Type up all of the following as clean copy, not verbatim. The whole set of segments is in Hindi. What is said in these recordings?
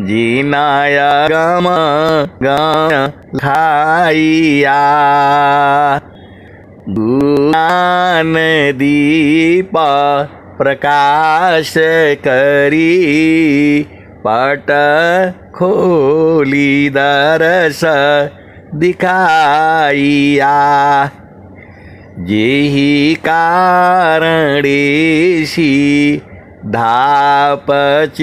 जीनाया गम गम खाइया ज्ञान दीप प्रकाश करी पट खोली दरस दिखाइया जेहि कारणेशी धापचेसो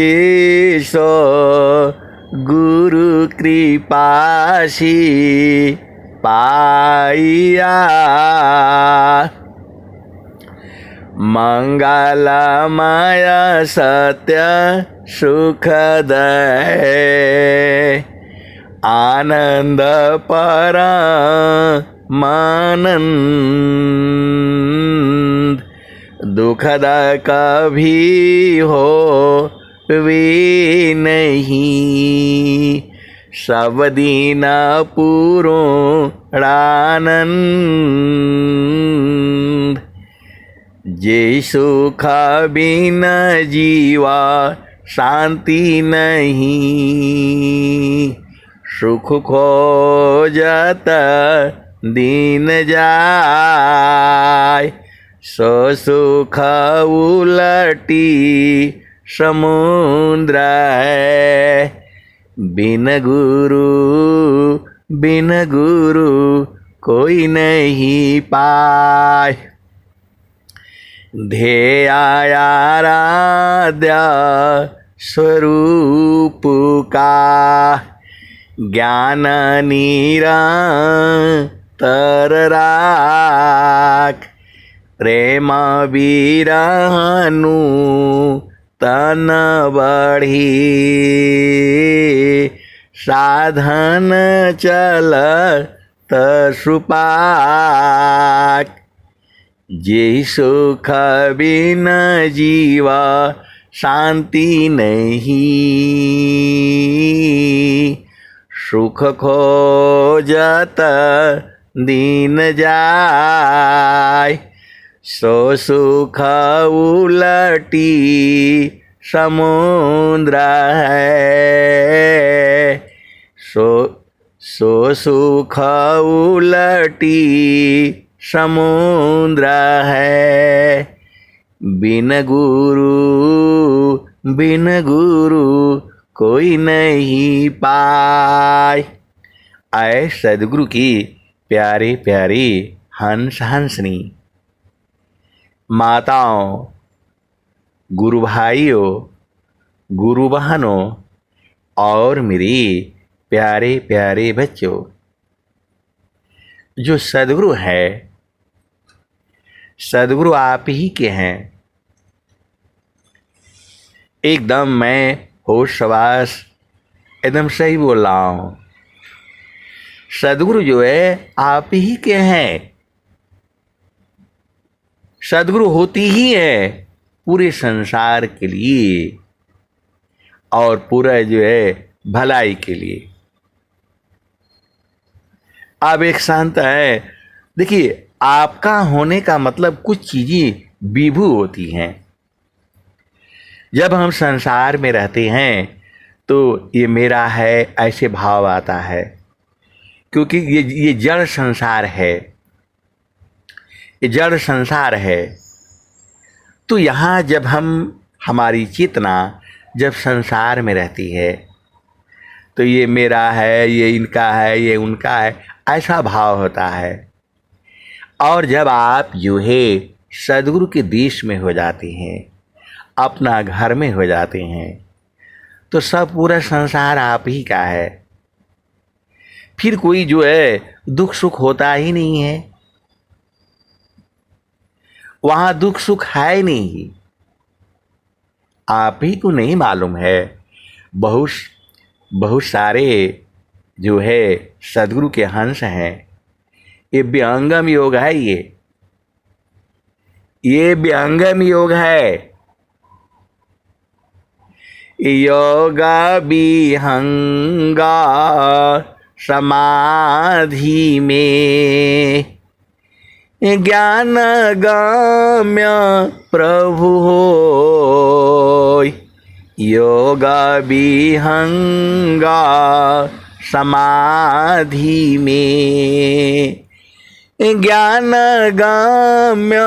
गुरु कृपाशी पाइया मंगलमय सत्य सुखदय आनंद परमानंद दुखद कभी हो वे नहीं सब दिन पूर्णानंद जे सुख बिन जीवा शांति नहीं सुख खोजत दीन जाय सो सुख उलटी समुद्र है बिन गुरु कोई नहीं पाए ध्येयाराध्य स्वरूप का ज्ञान निरंतर राख प्रेम विरहनु तन बढ़ी साधन चलत सुपाक जे सुख बिन जीवा शांति नहीं सुख खोजत दीन जाय सो सुख उलटी समुद्र है सो सुख उलटी समुद्र है बिन गुरु कोई नहीं पाए। आए सदगुरु की प्यारी प्यारी हंस हंसनी माताओं, गुरु भाइयों, गुरु बहनों और मेरी प्यारे प्यारे बच्चों, जो सदगुरु है, सदगुरु आप ही के हैं। एकदम मैं होश सवास एकदम सही बोल रहा हूँ। सदगुरु जो है आप ही के हैं। सदगुरु होती ही है पूरे संसार के लिए और पूरा जो है भलाई के लिए। आप एक शांत है, देखिए आपका होने का मतलब कुछ चीजें विभू होती हैं। जब हम संसार में रहते हैं तो ये मेरा है ऐसे भाव आता है, क्योंकि ये जड़ संसार है, ये जड़ संसार है। तो यहाँ जब हमारी चेतना जब संसार में रहती है तो ये मेरा है, ये इनका है, ये उनका है, ऐसा भाव होता है। और जब आप जो है सदगुरु के देश में हो जाते हैं, अपना घर में हो जाते हैं, तो सब पूरा संसार आप ही का है। फिर कोई जो है दुख सुख होता ही नहीं है, वहां दुख सुख है नहीं। आप ही को नहीं मालूम है, बहुत सारे जो है सदगुरु के हंस हैं। ये व्यंगम योग है, ये व्यंगम योग है। योगा विहंगा समाधि में ज्ञान गम्य प्रभु होय योग विहंगा समाधि में, ज्ञान गम्य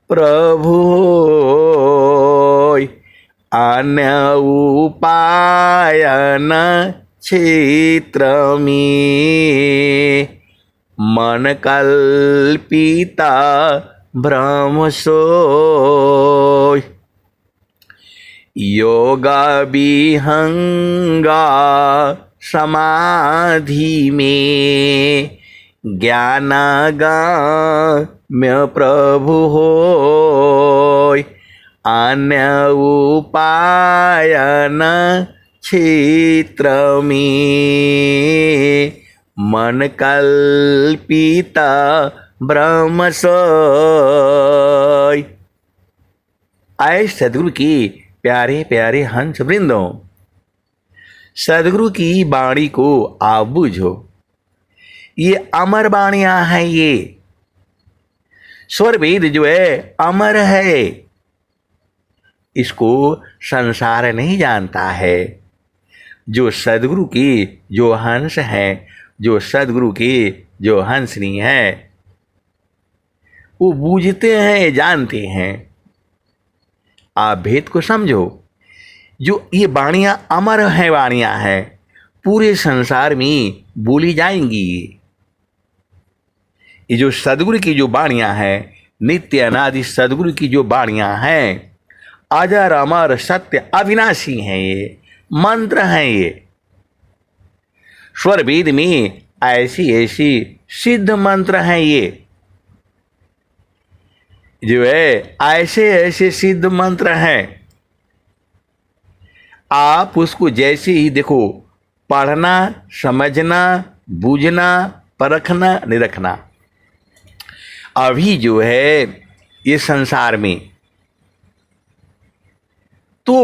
प्रभु अन्य उपायन क्षेत्र में, मन कल्पिता भ्रम सोय। योग विहंगा समाधि में, ज्ञान गम्य प्रभु होय अन्य उपायन क्षेत्र में, मन कल्पिता ब्रह्म सोय। आए सदगुरु की प्यारे प्यारे हंस वृंदों, सदगुरु की वाणी को आप बूझो। ये अमर वाणियां हैं। ये स्वर वेद जो है अमर है, इसको संसार नहीं जानता है। जो सदगुरु की जो हंस हैं, जो सदगुरु की जो हंसनी है, वो बूझते हैं, जानते हैं। आप भेद को समझो। जो ये वाणियां अमर हैं, वाणियां हैं, पूरे संसार में बोली जाएंगी। ये जो सदगुरु की जो वाणियां हैं, नित्य अनादि सदगुरु की जो वाणियां हैं, अजर अमर सत्य अविनाशी हैं। ये मंत्र हैं। ये स्वर वेद में ऐसी ऐसी सिद्ध मंत्र हैं। ये जो है ऐसे ऐसे सिद्ध मंत्र हैं। आप उसको जैसे ही देखो, पढ़ना, समझना, बूझना, परखना, निरखना। अभी जो है ये संसार में तो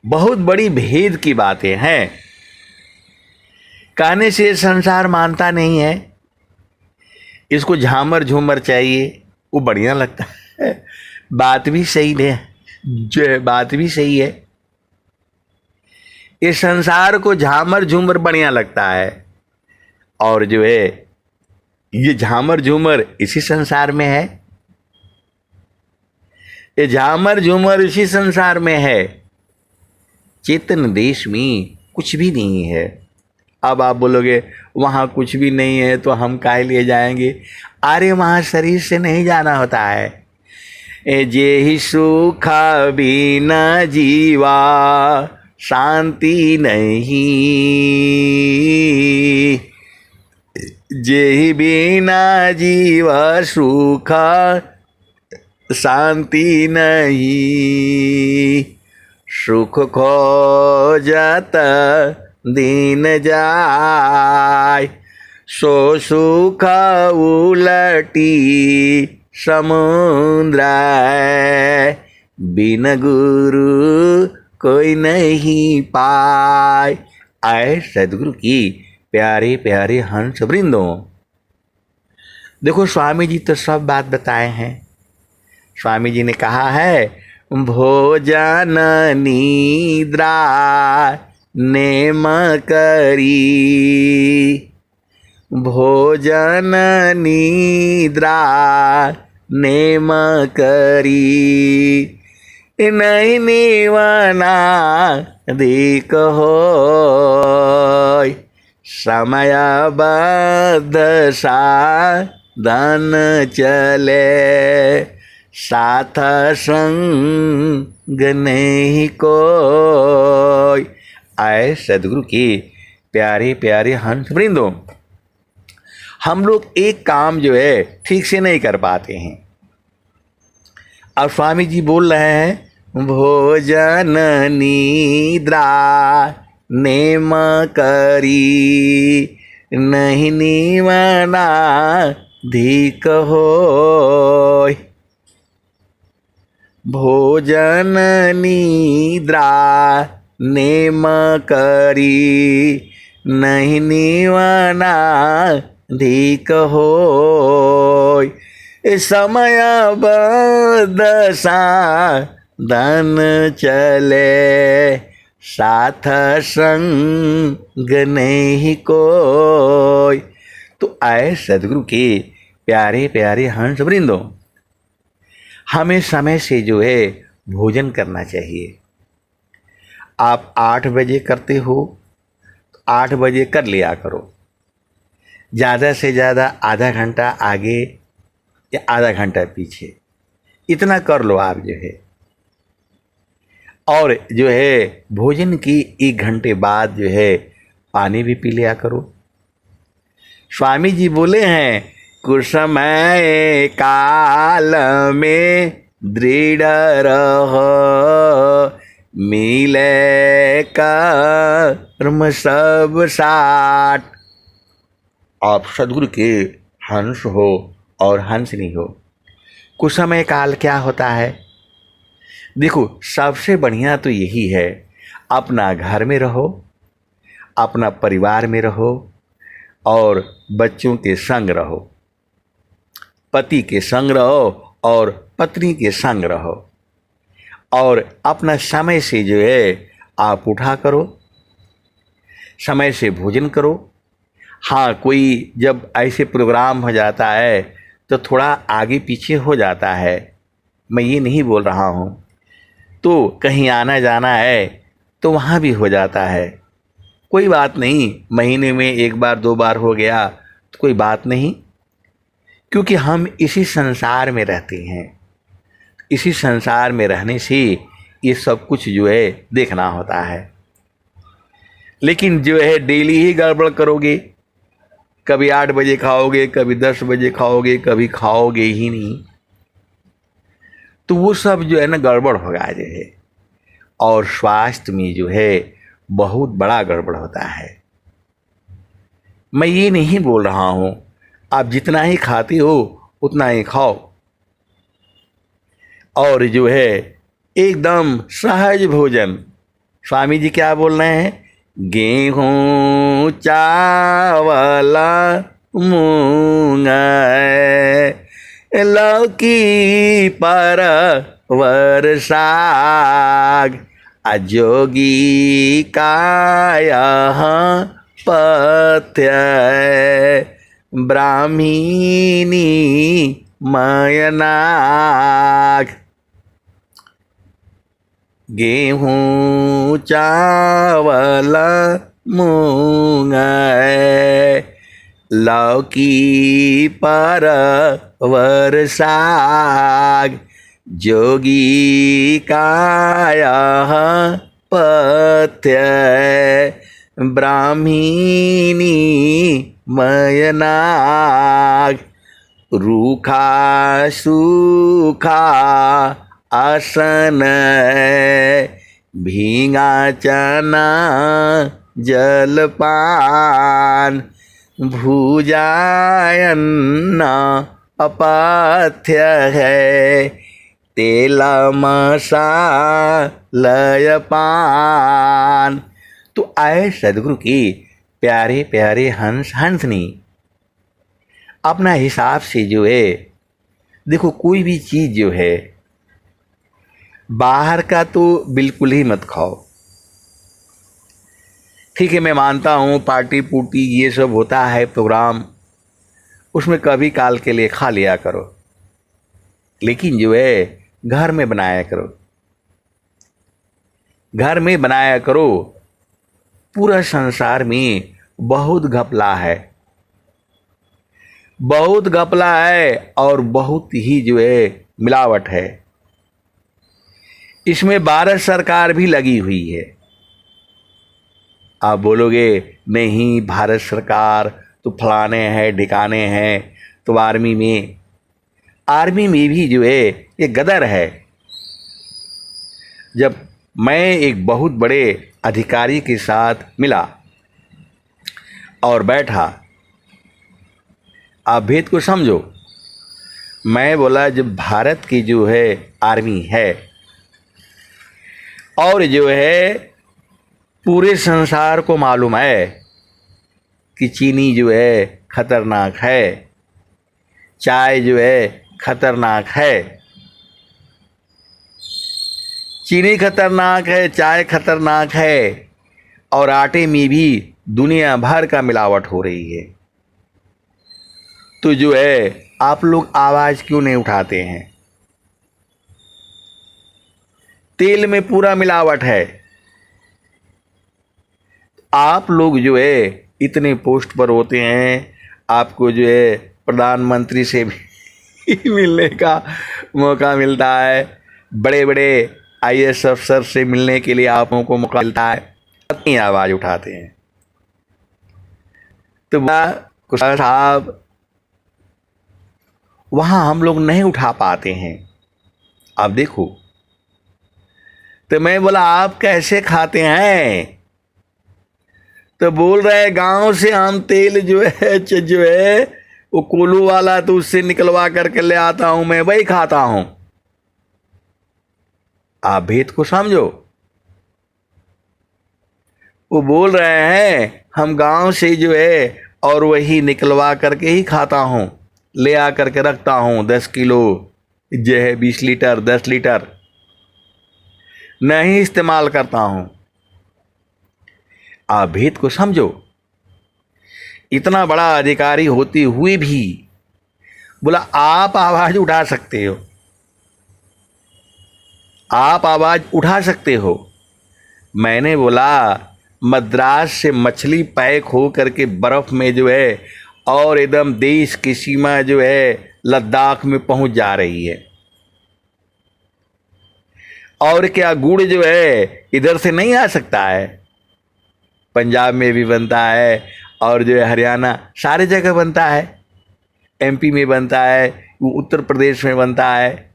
बहुत बड़ी भेद की बातें हैं। कहने से संसार मानता नहीं है। इसको झामर झूमर चाहिए, वो बढ़िया लगता है। बात भी सही है, जो है बात भी सही है। इस संसार को झामर झूमर बढ़िया लगता है, और जो है ये झामर झूमर इसी संसार में है। ये झामर झूमर इसी संसार में है। चेतन देश में कुछ भी नहीं है। अब आप बोलोगे वहाँ कुछ भी नहीं है तो हम काहे लिए जाएंगे? अरे वहाँ शरीर से नहीं जाना होता है। जे ही सुखा बिना जीवा शांति नहीं, जे ही बिना जीवा सुख शांति नहीं, सुख खोजत दिन जाय, सो सुख उलटी समुद्र, बिन गुरु कोई नहीं पाए। आए सदगुरु की प्यारे प्यारे हंस वृंदों। देखो स्वामी जी तो सब बात बताए हैं। स्वामी जी ने कहा है, भोजन निद्रा नेम करी, भोजन निद्रा नेम करी, नहीं निवना देख होय, समय बद्ध साधन चले, साथ संग नहीं कोई। आए सदगुरु की प्यारे प्यारे हंस वृंदों, हम लोग एक काम जो है ठीक से नहीं कर पाते हैं। अब स्वामी जी बोल रहे हैं, भोजन निद्रा नेम करी, नहीं निवना धिक होय, भोजन निद्रा नेम करी, नहीं निवना धिक होय, समय बद्ध साधन धन चले साथ संग नहीं कोई। तो आए सदगुरु के प्यारे प्यारे हंस वृंदों, हमें समय से जो है भोजन करना चाहिए। आप 8 बजे करते हो, 8 बजे कर लिया करो। ज़्यादा से ज़्यादा आधा घंटा आगे या आधा घंटा पीछे, इतना कर लो आप जो है। और जो है भोजन की 1 घंटे बाद जो है पानी भी पी लिया करो। स्वामी जी बोले हैं, कुसमय काल में दृढ़ रहो, मिले कर्म सब साथ। आप सदगुरु के हंस हो और हंसनी हो। कुसमय काल क्या होता है? देखो, सबसे बढ़िया तो यही है, अपना घर में रहो, अपना परिवार में रहो और बच्चों के संग रहो, पति के संग रहो और पत्नी के संग रहो। और अपना समय से जो है आप उठा करो, समय से भोजन करो। हाँ, कोई जब ऐसे प्रोग्राम हो जाता है तो थोड़ा आगे पीछे हो जाता है, मैं ये नहीं बोल रहा हूँ। तो कहीं आना जाना है तो वहाँ भी हो जाता है, कोई बात नहीं। महीने में 1 बार 2 बार हो गया तो कोई बात नहीं, क्योंकि हम इसी संसार में रहते हैं। इसी संसार में रहने से ये सब कुछ जो है देखना होता है। लेकिन जो है डेली ही गड़बड़ करोगे, कभी 8 बजे खाओगे, कभी 10 बजे खाओगे, कभी खाओगे ही नहीं, तो वो सब जो है ना गड़बड़ होगा जो है। और स्वास्थ्य में जो है बहुत बड़ा गड़बड़ होता है। मैं ये नहीं बोल रहा हूँ आप जितना ही खाते हो उतना ही खाओ, और जो है एकदम सहज भोजन। स्वामी जी क्या बोल रहे हैं? गेहूँ चावल मूंग लौकी परवर साग, अजोगी काया पथ्य ब्राह्मीनी मयनाग। गेहूँ चावल मूंग लौकी परवर साग, जोगी काया पथ्य ब्राह्मीनी मयनाग। रूखा सूखा आसन भींगा चना जलपान, भुजायन्न अपथ्य है तेल मसालय पान। तो आए सदगुरु की प्यारे प्यारे हंस हंसनी, अपना हिसाब से जो है देखो, कोई भी चीज़ जो है बाहर का तो बिल्कुल ही मत खाओ। ठीक है, मैं मानता हूँ पार्टी पुर्टी ये सब होता है प्रोग्राम, उसमें कभी काल के लिए खा लिया करो, लेकिन जो है घर में बनाया करो, घर में बनाया करो। पूरा संसार में बहुत घपला है, बहुत घपला है और बहुत ही जो है मिलावट है। इसमें भारत सरकार भी लगी हुई है। आप बोलोगे नहीं, भारत सरकार तो फलाने हैं ढिकाने हैं, तो आर्मी में भी जो है ये गदर है। जब मैं एक बहुत बड़े अधिकारी के साथ मिला और बैठा, आप भेद को समझो। मैं बोला, जब भारत की जो है आर्मी है और जो है पूरे संसार को मालूम है कि चीनी जो है खतरनाक है, चाय जो है खतरनाक है, चीनी खतरनाक है, चाय खतरनाक है, और आटे में भी दुनिया भर का मिलावट हो रही है। तो जो है आप लोग आवाज क्यों नहीं उठाते हैं? तेल में पूरा मिलावट है। आप लोग जो है इतने पोस्ट पर होते हैं, आपको जो है प्रधानमंत्री से भी मिलने का मौका मिलता है, बड़े बड़े आईएएस अफसर से मिलने के लिए आप लोगों को मौका मिलता है, अपनी आवाज उठाते हैं। तो कुशल साहब, वहां हम लोग नहीं उठा पाते हैं। आप देखो, तो मैं बोला आप कैसे खाते हैं? तो बोल रहे गांव से हम तेल जो है वो कोल्हू वाला, तो उससे निकलवा करके ले आता हूं, मैं वही खाता हूं। आप भेद को समझो। वो बोल रहे हैं हम गांव से जो है और वही निकलवा करके ही खाता हूं, ले आ करके रखता हूं 10 किलो जो है 20 लीटर 10 लीटर नहीं इस्तेमाल करता हूं। आप भेद को समझो। इतना बड़ा अधिकारी होते हुए भी बोला आप आवाज उठा सकते हो, आप आवाज उठा सकते हो। मैंने बोला मद्रास से मछली पैक हो करके बर्फ में जो है और एकदम देश की सीमा जो है लद्दाख में पहुंच जा रही है, और क्या गुड़ जो है इधर से नहीं आ सकता है? पंजाब में भी बनता है, और जो है हरियाणा सारे जगह बनता है, एमपी में बनता है, उत्तर प्रदेश में बनता है।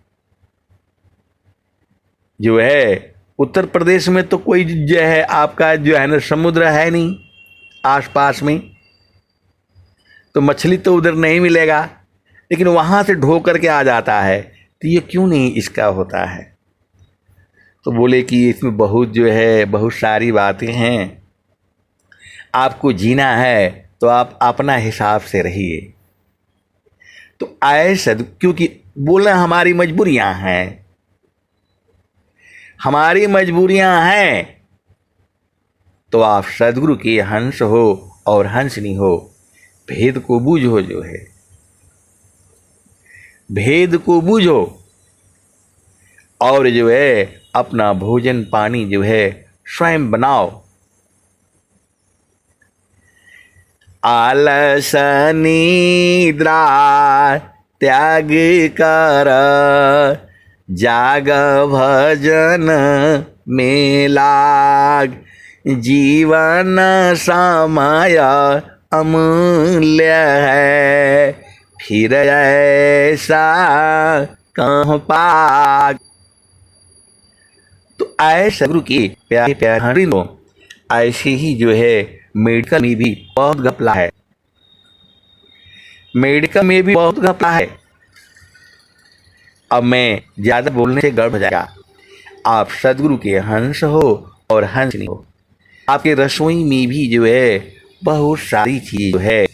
जो है उत्तर प्रदेश में तो कोई जो है आपका जो है ना समुद्र है नहीं आसपास में, तो मछली तो उधर नहीं मिलेगा, लेकिन वहाँ से ढो करके आ जाता है। तो ये क्यों नहीं इसका होता है? तो बोले कि इसमें बहुत जो है बहुत सारी बातें हैं, आपको जीना है तो आप अपना हिसाब से रहिए। तो ऐसा क्योंकि बोलना हमारी मजबूरियां हैं, हमारी मजबूरियां हैं, तो आप सदगुरु के हंस हो और हंसनी हो। भेद को बूझो, जो है भेद को बूझो, और जो है अपना भोजन पानी जो है स्वयं बनाओ। आलस निद्रा त्याग कर, जाग भजन में लाग। जीवन समय अमूल्य है, फिर ऐसा कहाँ पाग। तो ऐसे गुरु की प्यारे प्यारे ऐसे ही जो है मेडिकल में भी बहुत घपला है, मेडिकल में भी बहुत घपला है। अब मैं ज्यादा बोलने से गड़बड़ जाएगा। आप सदगुरु के हंस हो और हंसनी हो। आपके रसोई में भी जो है बहुत सारी चीज जो है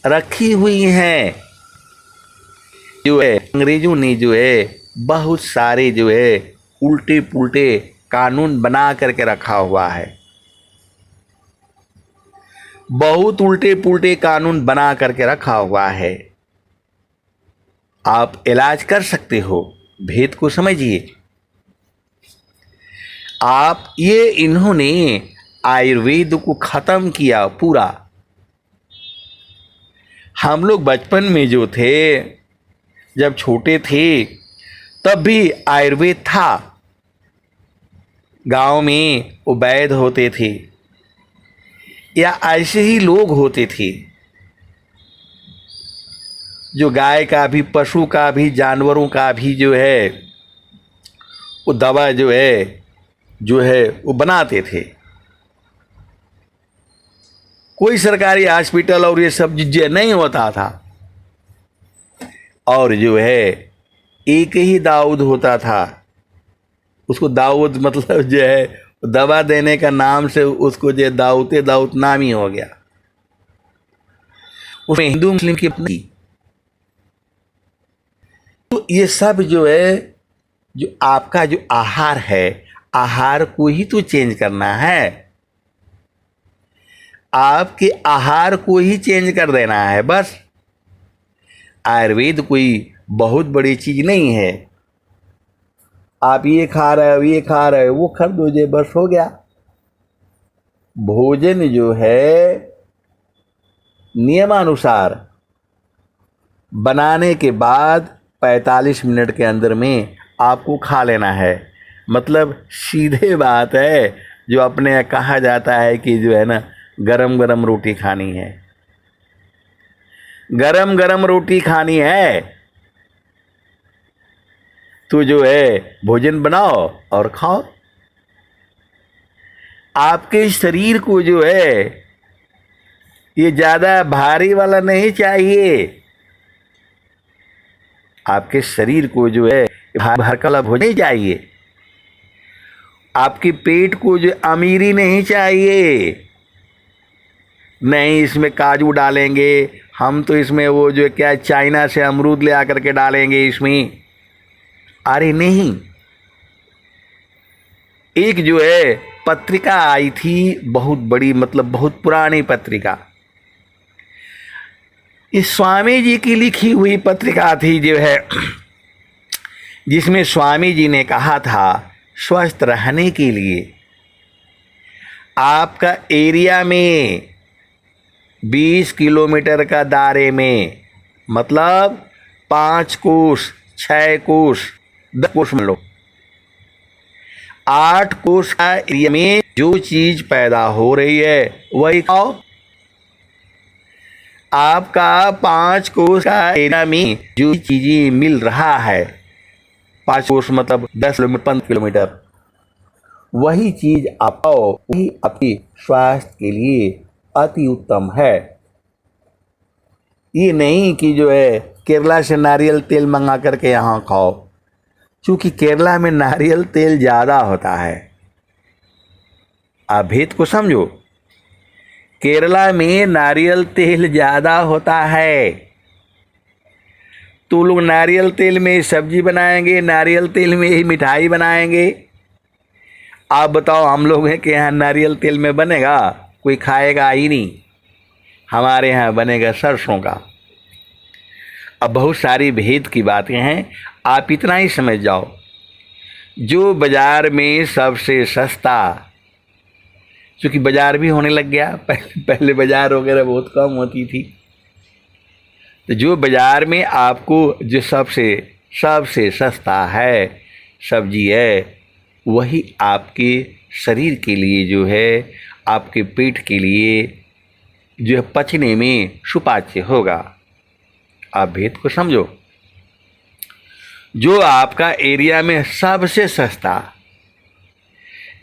रखी हुई हैं, जो है अंग्रेजों ने जो है बहुत सारे जो है उल्टे पुल्टे कानून बना करके रखा हुआ है, बहुत उल्टे पुल्टे कानून बना करके रखा हुआ है। आप इलाज कर सकते हो, भेद को समझिए। आप ये इन्होंने आयुर्वेद को खत्म किया पूरा। हम लोग बचपन में जो थे, जब छोटे थे, तब भी आयुर्वेद था। गांव में वो वैद्य होते थे या ऐसे ही लोग होते थे जो गाय का भी, पशु का भी, जानवरों का भी जो है वो दवा जो है वो बनाते थे। कोई सरकारी हॉस्पिटल और ये सब चीजें नहीं होता था, और जो है एक ही दाऊद होता था। उसको दाऊद मतलब जो है दवा देने का नाम से उसको जो दाऊते दाऊद नाम ही हो गया। उसमें हिंदू मुस्लिम की अपनी, तो ये सब जो है जो आपका जो आहार है, आहार को ही तो चेंज करना है, आपके आहार को ही चेंज कर देना है बस। आयुर्वेद कोई बहुत बड़ी चीज नहीं है। आप ये खा रहे हो, ये खा रहे हो, वो कर दो जे, बस हो गया। भोजन जो है नियमानुसार बनाने के बाद 45 मिनट के अंदर में आपको खा लेना है। मतलब सीधे बात है, जो अपने कहा जाता है कि जो है ना, गरम गरम रोटी खानी है, गरम गरम रोटी खानी है, तो जो है भोजन बनाओ और खाओ। आपके शरीर को जो है ये ज्यादा भारी वाला नहीं चाहिए। आपके शरीर को जो है भरकला वाला भोजन नहीं चाहिए। आपके पेट को जो अमीरी नहीं चाहिए। नहीं इसमें काजू डालेंगे हम, तो इसमें वो जो क्या चाइना से अमरूद ले आकर के डालेंगे इसमें। अरे नहीं, एक जो है पत्रिका आई थी बहुत बड़ी, मतलब बहुत पुरानी पत्रिका, इस स्वामी जी की लिखी हुई पत्रिका थी जो है, जिसमें स्वामी जी ने कहा था स्वस्थ रहने के लिए आपका एरिया में 20 किलोमीटर का दायरे में, मतलब 5 कोस, 6 कोस, 10 कोस मान लो, 8 कोस का एरिया में जो चीज पैदा हो रही है वही खाओ। आपका 5 कोस का एरिया में जो चीजें मिल रहा है, 5 कोस मतलब 10 किलोमीटर, 15 किलोमीटर, वही चीज आप खाओ, वही आपके स्वास्थ्य के लिए अति उत्तम है। ये नहीं कि जो है केरला से नारियल तेल मंगा करके यहाँ खाओ, क्योंकि केरला में नारियल तेल ज़्यादा होता है। आप भेद को समझो, केरला में नारियल तेल ज़्यादा होता है, तो लोग नारियल तेल में सब्जी बनाएंगे, नारियल तेल में ही मिठाई बनाएंगे। आप बताओ, हम लोग हैं कि यहाँ नारियल तेल में बनेगा, कोई खाएगा ही नहीं। हमारे यहाँ बनेगा सरसों का। अब बहुत सारी भेद की बातें हैं, आप इतना ही समझ जाओ, जो बाज़ार में सबसे सस्ता, क्योंकि बाज़ार भी होने लग गया, पहले बाज़ार वगैरह बहुत कम होती थी, तो जो बाज़ार में आपको जो सबसे सस्ता है सब्जी है, वही आपके शरीर के लिए जो है, आपके पेट के लिए जो है पचने में सुपाच्य होगा। आप भेद को समझो, जो आपका एरिया में सबसे सस्ता,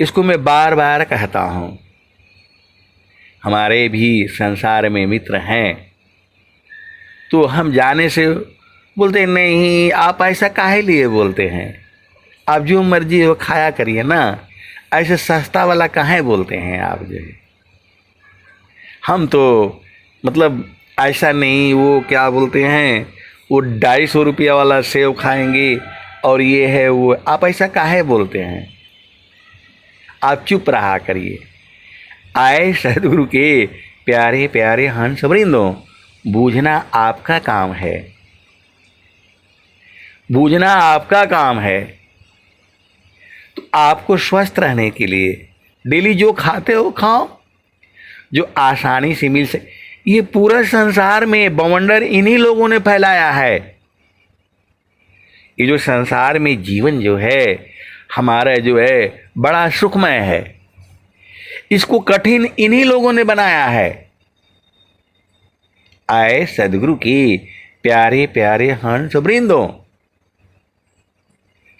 इसको मैं बार बार कहता हूँ। हमारे भी संसार में मित्र हैं, तो हम जाने से बोलते नहीं, आप ऐसा काहे लिए बोलते हैं, आप जो मर्जी हो खाया करिए ना, ऐसे सस्ता वाला काहे बोलते हैं आप जो है। हम तो मतलब ऐसा नहीं, वो क्या बोलते हैं, वो 250 रुपया वाला सेव खाएंगे और ये है वो, आप ऐसा काहे बोलते हैं। आप चुप रहा करिए। आए सदगुरु के प्यारे प्यारे हंस वृंदों, बूझना आपका काम है, बूझना आपका काम है। तो आपको स्वस्थ रहने के लिए डेली जो खाते हो खाओ, जो आसानी से मिल सके। ये पूरा संसार में बवंडर इन्हीं लोगों ने फैलाया है। ये जो संसार में जीवन जो है हमारा जो है बड़ा सुखमय है, इसको कठिन इन्हीं लोगों ने बनाया है। आए सदगुरु के प्यारे प्यारे हंस वृंदों,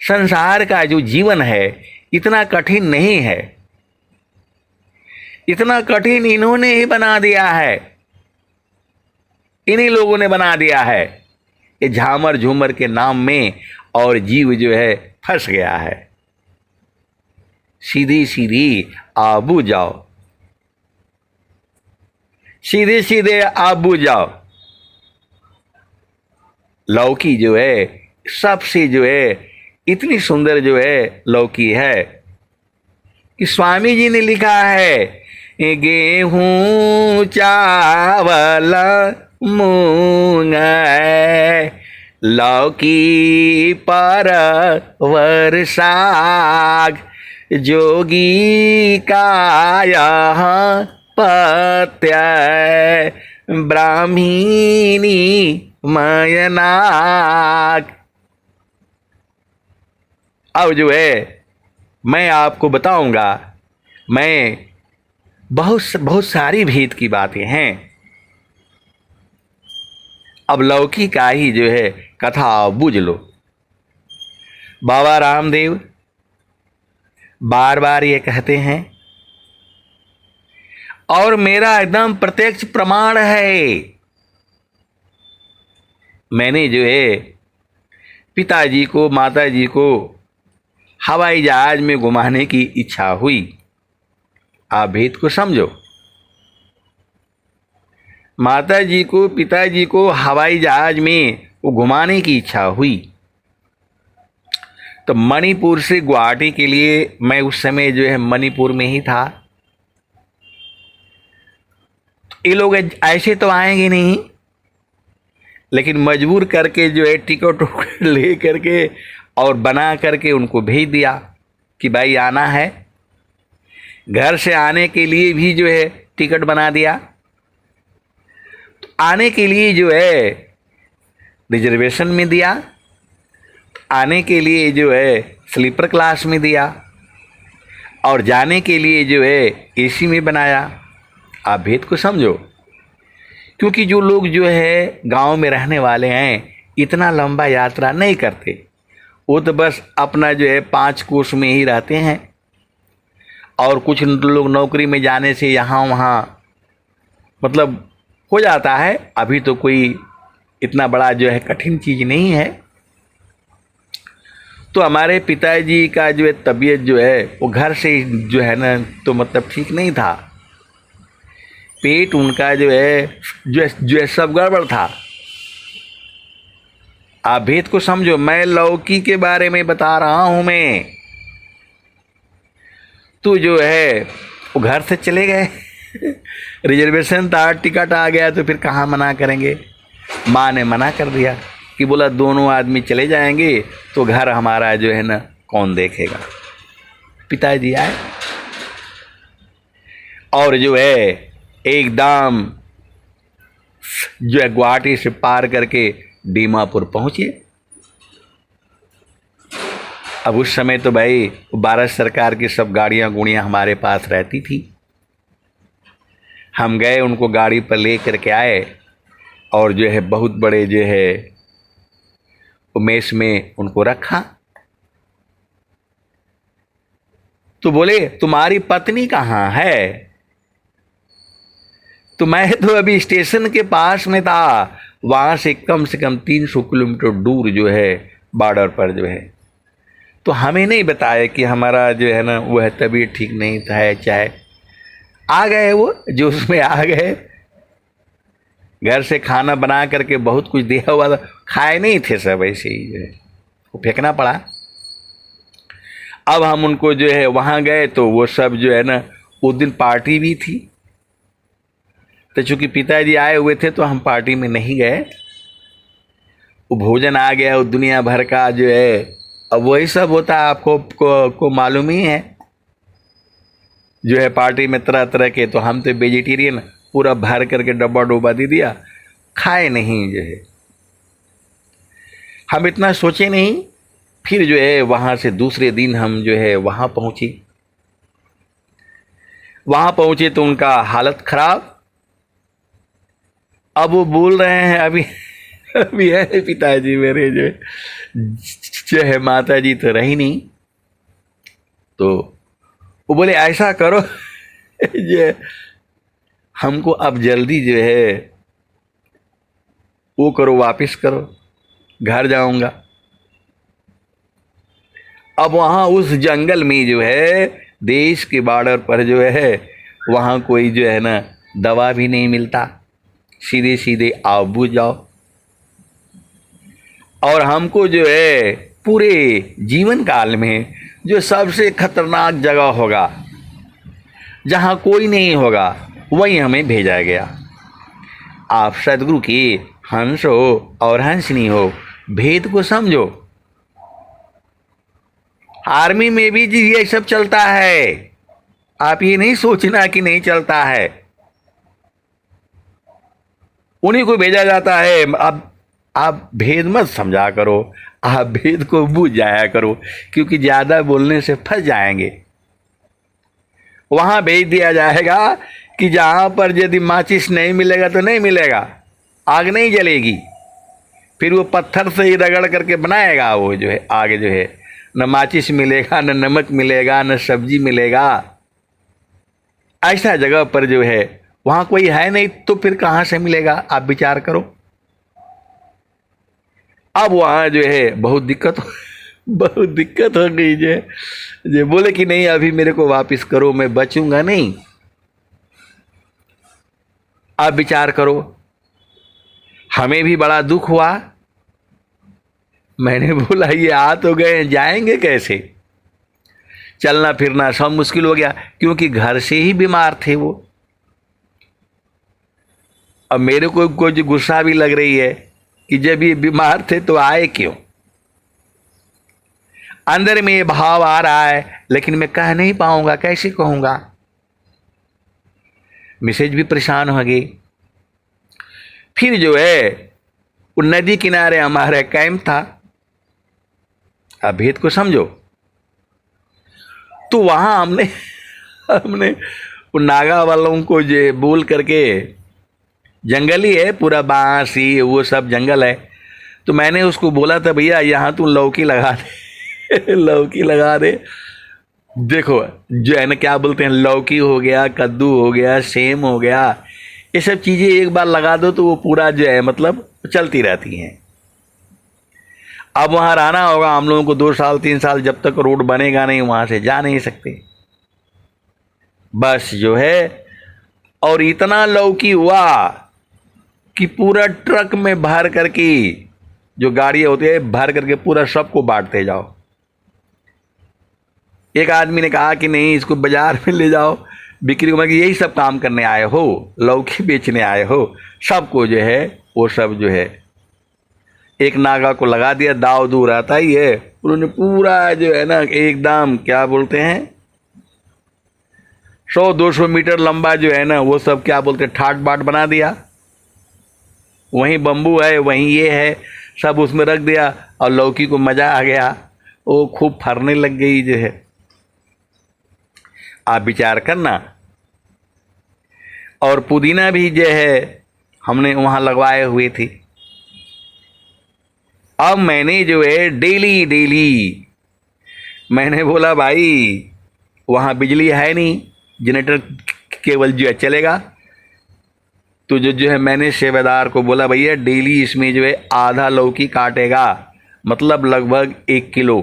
संसार का जो जीवन है इतना कठिन नहीं है, इतना कठिन इन्होंने ही बना दिया है, इन्हीं लोगों ने बना दिया है। ये झामर झूमर के नाम में और जीव जो है फंस गया है। सीधी सीधी आबू जाओ, सीधे सीधे आबू जाओ। लौकी जो है सबसे जो है इतनी सुंदर जो है लौकी है कि स्वामी जी ने लिखा है, गेहूं चावल मूंग लौकी परवर साग, जोगी का यह पत्य ब्राह्मीणी मयनाग। अब जो है मैं आपको बताऊंगा, मैं बहुत सारी भेद की बातें हैं। अब लौकी का ही जो है कथा बुझ लो। बाबा रामदेव बार बार ये कहते हैं और मेरा एकदम प्रत्यक्ष प्रमाण है। मैंने जो है पिताजी को माताजी को हवाई जहाज में घुमाने की इच्छा हुई। आप भेद को समझो। माताजी को पिताजी को हवाई जहाज में वो घुमाने की इच्छा हुई तो मणिपुर से गुवाहाटी के लिए, मैं उस समय जो है मणिपुर में ही था। ये लोग ऐसे तो आएंगे नहीं, लेकिन मजबूर करके जो है टिकट ले करके और बना करके उनको भेज दिया कि भाई आना है। घर से आने के लिए भी जो है टिकट बना दिया। तो आने के लिए जो है रिजर्वेशन में दिया, आने के लिए जो है स्लीपर क्लास में दिया और जाने के लिए जो है एसी में बनाया। आप भेद को समझो। क्योंकि जो लोग जो है गांव में रहने वाले हैं इतना लंबा यात्रा नहीं करते, वो तो बस अपना जो है 5 कोस में ही रहते हैं। और कुछ लोग नौकरी में जाने से यहाँ वहाँ मतलब हो जाता है। अभी तो कोई इतना बड़ा जो है कठिन चीज़ नहीं है। तो हमारे पिताजी का जो है तबीयत जो है वो घर से जो है ना तो मतलब ठीक नहीं था। पेट उनका जो है सब गड़बड़ था। आप भेद को समझो। मैं लौकी के बारे में बता रहा हूं। मैं तो जो है वो घर से चले गए। रिजर्वेशन था, टिकट आ गया तो फिर कहाँ मना करेंगे। माँ ने मना कर दिया कि बोला दोनों आदमी चले जाएंगे तो घर हमारा जो है ना कौन देखेगा। पिताजी आए और जो है एकदम जो है गुवाहाटी से पार करके दीमापुर पहुंचे। अब उस समय तो भाई भारत सरकार की सब गाड़ियां गुड़ियां हमारे पास रहती थी। हम गए, उनको गाड़ी पर ले करके आए और जो है बहुत बड़े जो है मेस में उनको रखा। तो बोले तुम्हारी पत्नी कहाँ है? तो मैं तो अभी स्टेशन के पास में था, वहाँ से कम 300 किलोमीटर दूर जो है बॉर्डर पर जो है। तो हमें नहीं बताया कि हमारा जो है ना वह तबीयत ठीक नहीं था। चाहे आ गए वो जो उसमें आ गए। घर से खाना बना करके बहुत कुछ दिया हुआ था, खाए नहीं थे सब, ऐसे ही जो है वो फेंकना पड़ा। अब हम उनको जो है वहाँ गए तो वो सब जो है ना उस दिन पार्टी भी थी। तो चूंकि पिताजी आए हुए थे तो हम पार्टी में नहीं गए। वो भोजन आ गया, वो दुनिया भर का जो है, अब वही सब होता है। आपको को मालूम ही है जो है पार्टी में तरह तरह के। तो हम तो वेजिटेरियन, पूरा भर करके डब्बा डोबा दे दिया, खाए नहीं जो है। हम इतना सोचे नहीं। फिर जो है वहाँ से दूसरे दिन हम जो है वहाँ पहुँचे। वहाँ पहुँचे तो उनका हालत खराब। अब वो बोल रहे हैं अभी है पिताजी मेरे जो है माता जी तो रही नहीं। तो वो बोले ऐसा करो जो हमको अब जल्दी जो है वो करो, वापस करो, घर जाऊंगा। अब वहाँ उस जंगल में जो है देश के बॉर्डर पर जो है वहाँ कोई जो है ना दवा भी नहीं मिलता। सीधे सीधे आओ बुझ जाओ। और हमको जो है पूरे जीवन काल में जो सबसे खतरनाक जगह होगा, जहाँ कोई नहीं होगा, वहीं हमें भेजा गया। आप सदगुरु की हंस हो और हंसनी हो, भेद को समझो। आर्मी में भी जी ये सब चलता है, आप ये नहीं सोचना कि नहीं चलता है। उन्हीं को भेजा जाता है। अब आप भेद मत समझा करो, आप भेद को बूझ जाया करो, क्योंकि ज्यादा बोलने से फंस जाएंगे। वहां भेज दिया जाएगा कि जहां पर यदि माचिस नहीं मिलेगा तो नहीं मिलेगा, आग नहीं जलेगी। फिर वो पत्थर से ही रगड़ करके बनाएगा वो जो है आग, जो है न माचिस मिलेगा, न नमक मिलेगा, न सब्जी मिलेगा। ऐसा जगह पर जो है वहां कोई है नहीं, तो फिर कहां से मिलेगा? आप विचार करो। अब वहां जो है बहुत दिक्कत हो गई। जो बोले कि नहीं अभी मेरे को वापस करो, मैं बचूंगा नहीं। आप विचार करो, हमें भी बड़ा दुख हुआ। मैंने बोला ये आ तो गए, जाएंगे कैसे? चलना फिरना सब मुश्किल हो गया, क्योंकि घर से ही बीमार थे वो। अब मेरे को कुछ गुस्सा भी लग रही है कि जब ये बीमार थे तो आए क्यों। अंदर में ये भाव आ रहा है, लेकिन मैं कह नहीं पाऊंगा, कैसे कहूंगा। मिसेज भी परेशान हो गई। फिर जो है वो नदी किनारे हमारा कैंप था। अब भेद को समझो। तो वहां हमने उन नागा वालों को जो बोल करके, जंगल ही है पूरा, बांस ही वो सब जंगल है। तो मैंने उसको बोला था भैया यहाँ तू लौकी लगा दे लौकी लगा दे। देखो जो है ना, क्या बोलते हैं, लौकी हो गया, कद्दू हो गया, सेम हो गया, ये सब चीज़ें एक बार लगा दो तो वो पूरा जो है मतलब चलती रहती हैं। अब वहाँ रहना होगा हम लोगों को 2 साल 3 साल, जब तक रोड बनेगा नहीं वहाँ से जा नहीं सकते। बस जो है, और इतना लौकी हुआ कि पूरा ट्रक में भर करके, जो गाड़ियाँ होती है भर करके पूरा सबको बांटते जाओ। एक आदमी ने कहा कि नहीं इसको बाजार में ले जाओ बिक्री को, यही सब काम करने आए हो, लौकी बेचने आए हो। सबको जो है वो सब जो है एक नागा को लगा दिया, दाव दूर आता ही है। उन्होंने पूरा जो है ना एकदम क्या बोलते हैं 100-200 मीटर लंबा जो है ना वो सब क्या बोलते हैं ठाट बाट बना दिया। वहीं बम्बू है, वहीं ये है, सब उसमें रख दिया। और लौकी को मज़ा आ गया, वो खूब फरने लग गई जो है। आप विचार करना। और पुदीना भी जो है हमने वहाँ लगवाए हुए थे। अब मैंने जो है डेली मैंने बोला भाई वहाँ बिजली है नहीं, जनरेटर केवल जो है चलेगा। तो जो है मैंने सेवादार को बोला भैया डेली इसमें जो है आधा लौकी काटेगा, मतलब लगभग 1 किलो।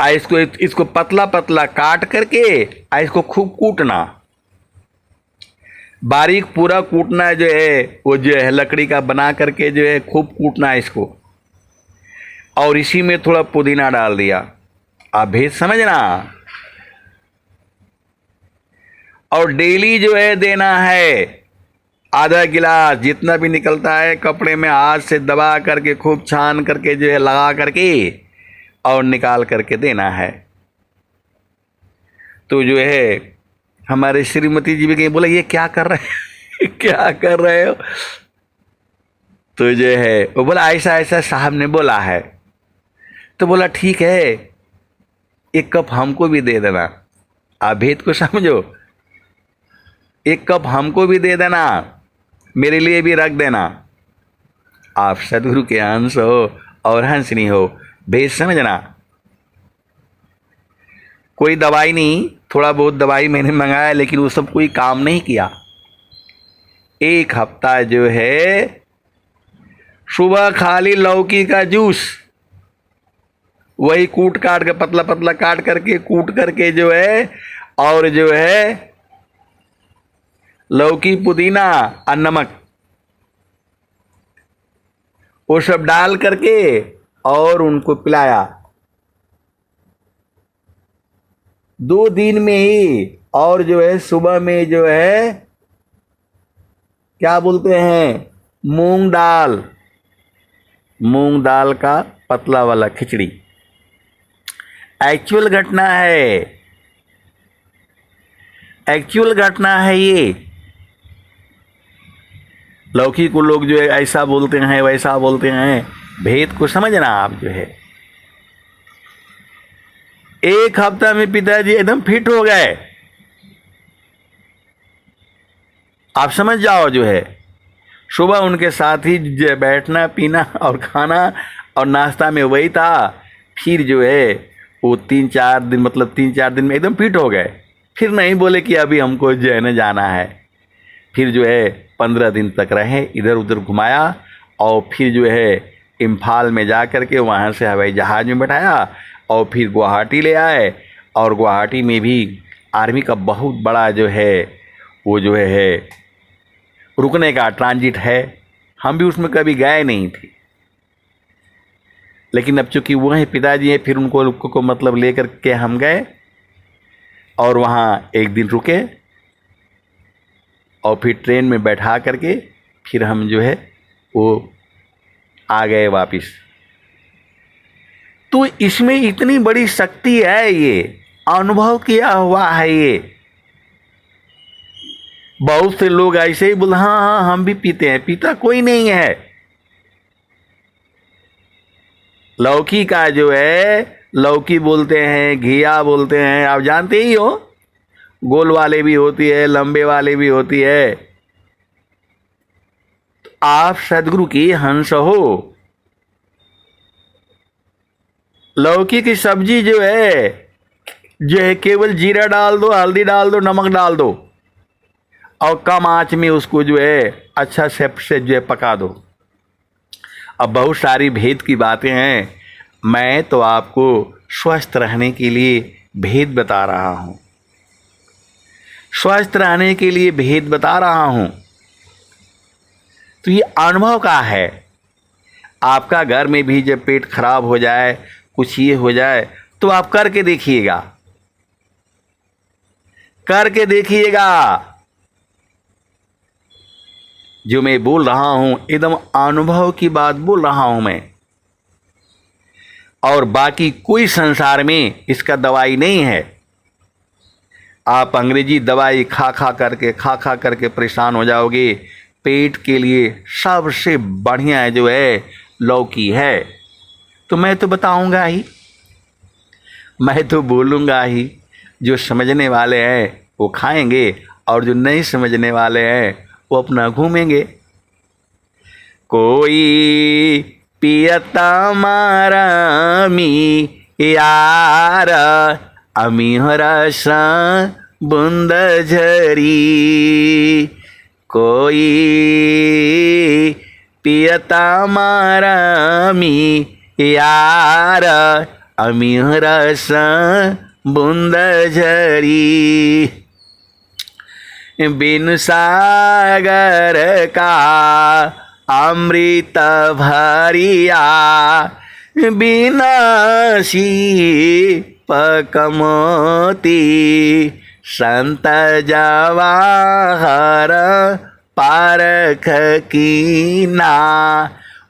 इसको पतला पतला काट करके इसको खूब कूटना, बारीक पूरा कूटना जो है वो जो है लकड़ी का बना करके जो है खूब कूटना है इसको। और इसी में थोड़ा पुदीना डाल दिया। आप भेद समझना। और डेली जो है देना है आधा गिलास, जितना भी निकलता है कपड़े में हाथ से दबा करके खूब छान करके जो है लगा करके और निकाल करके देना है। तो जो है हमारे श्रीमती जी भी कहीं बोला ये क्या कर रहे हैं क्या कर रहे हो। तो जो है वो बोला ऐसा ऐसा साहब ने बोला है। तो बोला ठीक है 1 कप हमको भी दे देना। आप भेद को समझो, 1 कप हमको भी दे देना, मेरे लिए भी रख देना। आप सदगुरु के अंश हो और हंसनी हो, भेद समझना। कोई दवाई नहीं, थोड़ा बहुत दवाई मैंने मंगाया, लेकिन वो सब कोई काम नहीं किया। 1 हफ्ता जो है सुबह खाली लौकी का जूस, वही कूट काट के पतला पतला काट करके कूट करके जो है, और जो है लौकी पुदीना और नमक वो सब डाल करके और उनको पिलाया। 2 दिन में ही। और जो है सुबह में जो है क्या बोलते हैं, मूंग दाल का पतला वाला खिचड़ी। एक्चुअल घटना है ये। लौकी को लोग जो है ऐसा बोलते हैं वैसा बोलते हैं, भेद को समझना आप जो है। 1 हफ्ता में पिताजी एकदम फिट हो गए। आप समझ जाओ जो है। सुबह उनके साथ ही बैठना पीना और खाना और नाश्ता में वही था। फिर जो है वो 3-4 दिन, मतलब 3-4 दिन में एकदम फिट हो गए। फिर नहीं बोले कि अभी हमको जो है ना जाना है। फिर जो है 15 दिन तक रहे, इधर उधर घुमाया और फिर जो है इम्फाल में जा कर के वहाँ से हवाई जहाज़ में बैठाया और फिर गुवाहाटी ले आए। और गुवाहाटी में भी आर्मी का बहुत बड़ा जो है वो जो है रुकने का ट्रांजिट है। हम भी उसमें कभी गए नहीं थे, लेकिन अब चूंकि वो हैं पिताजी हैं, फिर उनको मतलब लेकर के हम गए और वहाँ 1 दिन रुके और फिर ट्रेन में बैठा करके फिर हम जो है वो आ गए वापिस। तो इसमें इतनी बड़ी शक्ति है, ये अनुभव किया हुआ है। ये बहुत से लोग ऐसे ही बोले हाँ हाँ हम भी पीते हैं, पीता कोई नहीं है। लौकी का जो है, लौकी बोलते हैं, घिया बोलते हैं, आप जानते ही हो। गोल वाले भी होती है, लंबे वाले भी होती है। तो आप सदगुरु की हंस हो। लौकी की सब्जी जो है केवल जीरा डाल दो, हल्दी डाल दो, नमक डाल दो और कम आंच में उसको जो है अच्छा से जो है पका दो। अब बहुत सारी भेद की बातें हैं, मैं तो आपको स्वस्थ रहने के लिए भेद बता रहा हूँ, स्वस्थ रहने के लिए भेद बता रहा हूँ। तो ये अनुभव का है। आपका घर में भी जब पेट खराब हो जाए, कुछ ये हो जाए, तो आप करके देखिएगा, करके देखिएगा। जो मैं बोल रहा हूं एकदम अनुभव की बात बोल रहा हूं मैं। और बाकी कोई संसार में इसका दवाई नहीं है। आप अंग्रेजी दवाई खा खा करके परेशान हो जाओगे। पेट के लिए सबसे बढ़िया जो है लौकी है। तो मैं तो बताऊंगा ही, मैं तो बोलूंगा ही। जो समझने वाले हैं वो खाएंगे और जो नहीं समझने वाले हैं वो अपना घूमेंगे। कोई पियता मारा मी यार अमी हरसा बुंद झरी। कोई पियता मारा मी यार अमी हरसा बुंद झरी। बिन सागर का अमृत भरिया बिना पक मोती। संत जवाहर पारख कीना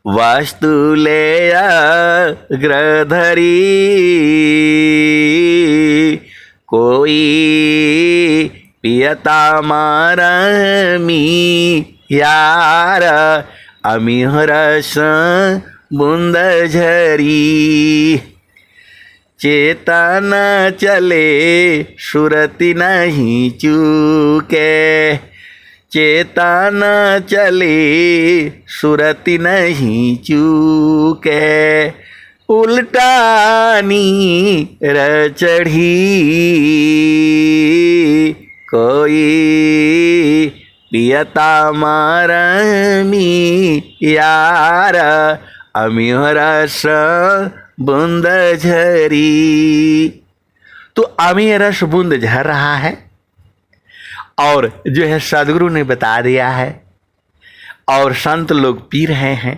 वस्तु ले ग्रधरी। कोई पियता मारमी यार अमी हरस बुंद झरी। चेतन चले सुरति नहीं चूके। चेतन चले सुरति नहीं चूके। उल्टानी रचढ़ी। कोई पियता मारमी यार अमी रस बूंद झरी। तो अमी रस बूंद झर रहा है और जो है सदगुरु ने बता दिया है और संत लोग पी रहे हैं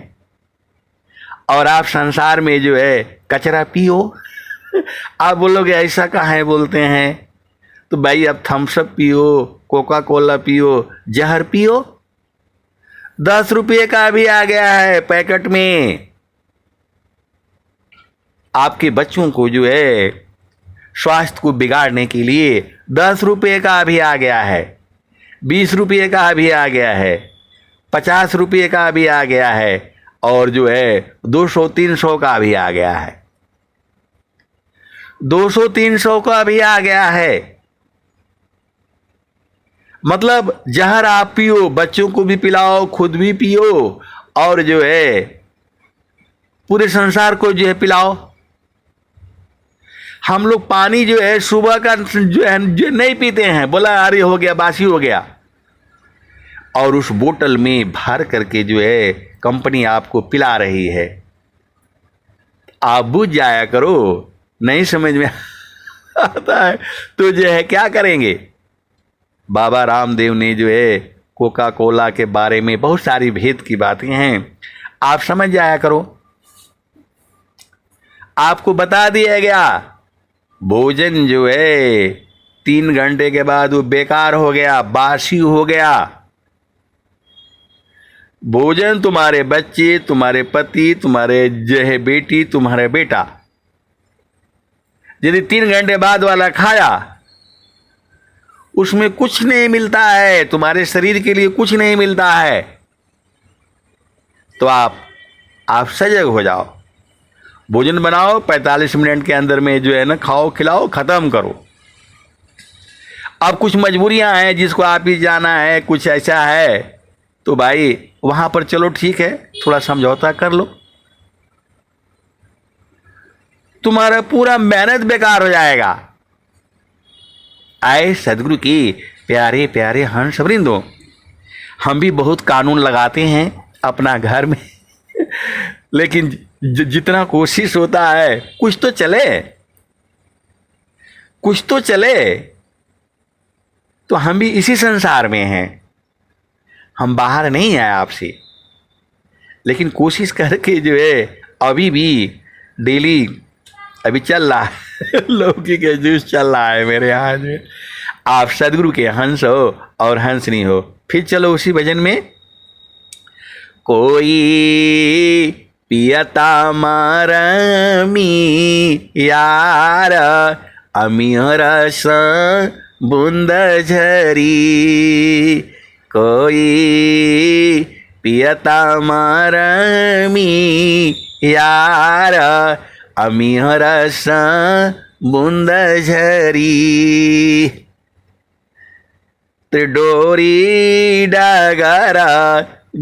और आप संसार में जो है कचरा पियो। आप बोलोगे ऐसा कहाँ है बोलते हैं, तो भाई अब थम्स अप पियो, कोका कोला पियो, जहर पियो। 10 रुपये का भी आ गया है पैकेट में। आपके बच्चों को जो है स्वास्थ्य को बिगाड़ने के लिए 10 रुपये का भी आ गया है, 20 रुपये का भी आ गया है, 50 रुपये का भी आ गया है, और जो है 200-300 का भी आ गया है, 200-300 का भी आ गया है। मतलब जहर आप पियो, बच्चों को भी पिलाओ, खुद भी पियो, और जो है पूरे संसार को जो है पिलाओ। हम लोग पानी जो है सुबह का जो नहीं पीते हैं, बोला अरे हो गया, बासी हो गया, और उस बोतल में भर करके जो है कंपनी आपको पिला रही है। आप बुझ जाया करो, नहीं समझ में आता है तो जो है क्या करेंगे। बाबा रामदेव ने जो है कोका कोला के बारे में बहुत सारी भेद की बातें हैं, आप समझ जाया करो। आपको बता दिया गया भोजन जो है 3 घंटे के बाद वो बेकार हो गया, बासी हो गया। भोजन तुम्हारे बच्चे, तुम्हारे पति, तुम्हारे जो है बेटी, तुम्हारे बेटा यदि 3 घंटे बाद वाला खाया, उसमें कुछ नहीं मिलता है, तुम्हारे शरीर के लिए कुछ नहीं मिलता है, तो आप सजग हो जाओ। भोजन बनाओ, 45 मिनट के अंदर में जो है ना खाओ, खिलाओ, खत्म करो। अब कुछ मजबूरियां हैं जिसको आप ही जाना है, कुछ ऐसा है तो भाई वहां पर चलो ठीक है, थोड़ा समझौता कर लो, तुम्हारा पूरा मेहनत बेकार हो जाएगा। आए सदगुरु की प्यारे प्यारे हंस वृंदो, हम भी बहुत कानून लगाते हैं अपना घर में लेकिन जितना कोशिश होता है कुछ तो चले, कुछ तो चले। तो हम भी इसी संसार में हैं, हम बाहर नहीं आए आपसे, लेकिन कोशिश करके जो है अभी भी डेली अभी चल रहा है लौकी के जूस चल रहा है मेरे यहाँ जो। आप सदगुरु के हंस हो और हंसनी हो। फिर चलो उसी भजन में, कोई पियता मारमी यार अमीर बूंद झरी, कोई पियता मारमी यार अमीर बूंद झरी, त्रिडोरी डगरा